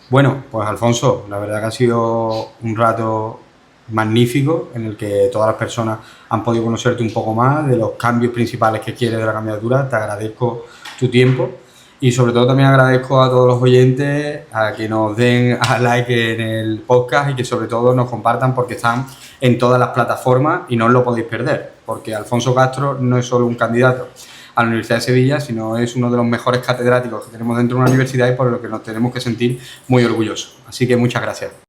Bueno, pues Alfonso, la verdad que ha sido un rato magnífico en el que todas las personas han podido conocerte un poco más de los cambios principales que quieres de la candidatura. Te agradezco tu tiempo y sobre todo también agradezco a todos los oyentes a que nos den a like en el podcast y que sobre todo nos compartan porque están en todas las plataformas y no os lo podéis perder, porque Alfonso Castro no es solo un candidato a la Universidad de Sevilla, sino es uno de los mejores catedráticos que tenemos dentro de una universidad y por lo que nos tenemos que sentir muy orgullosos. Así que muchas gracias.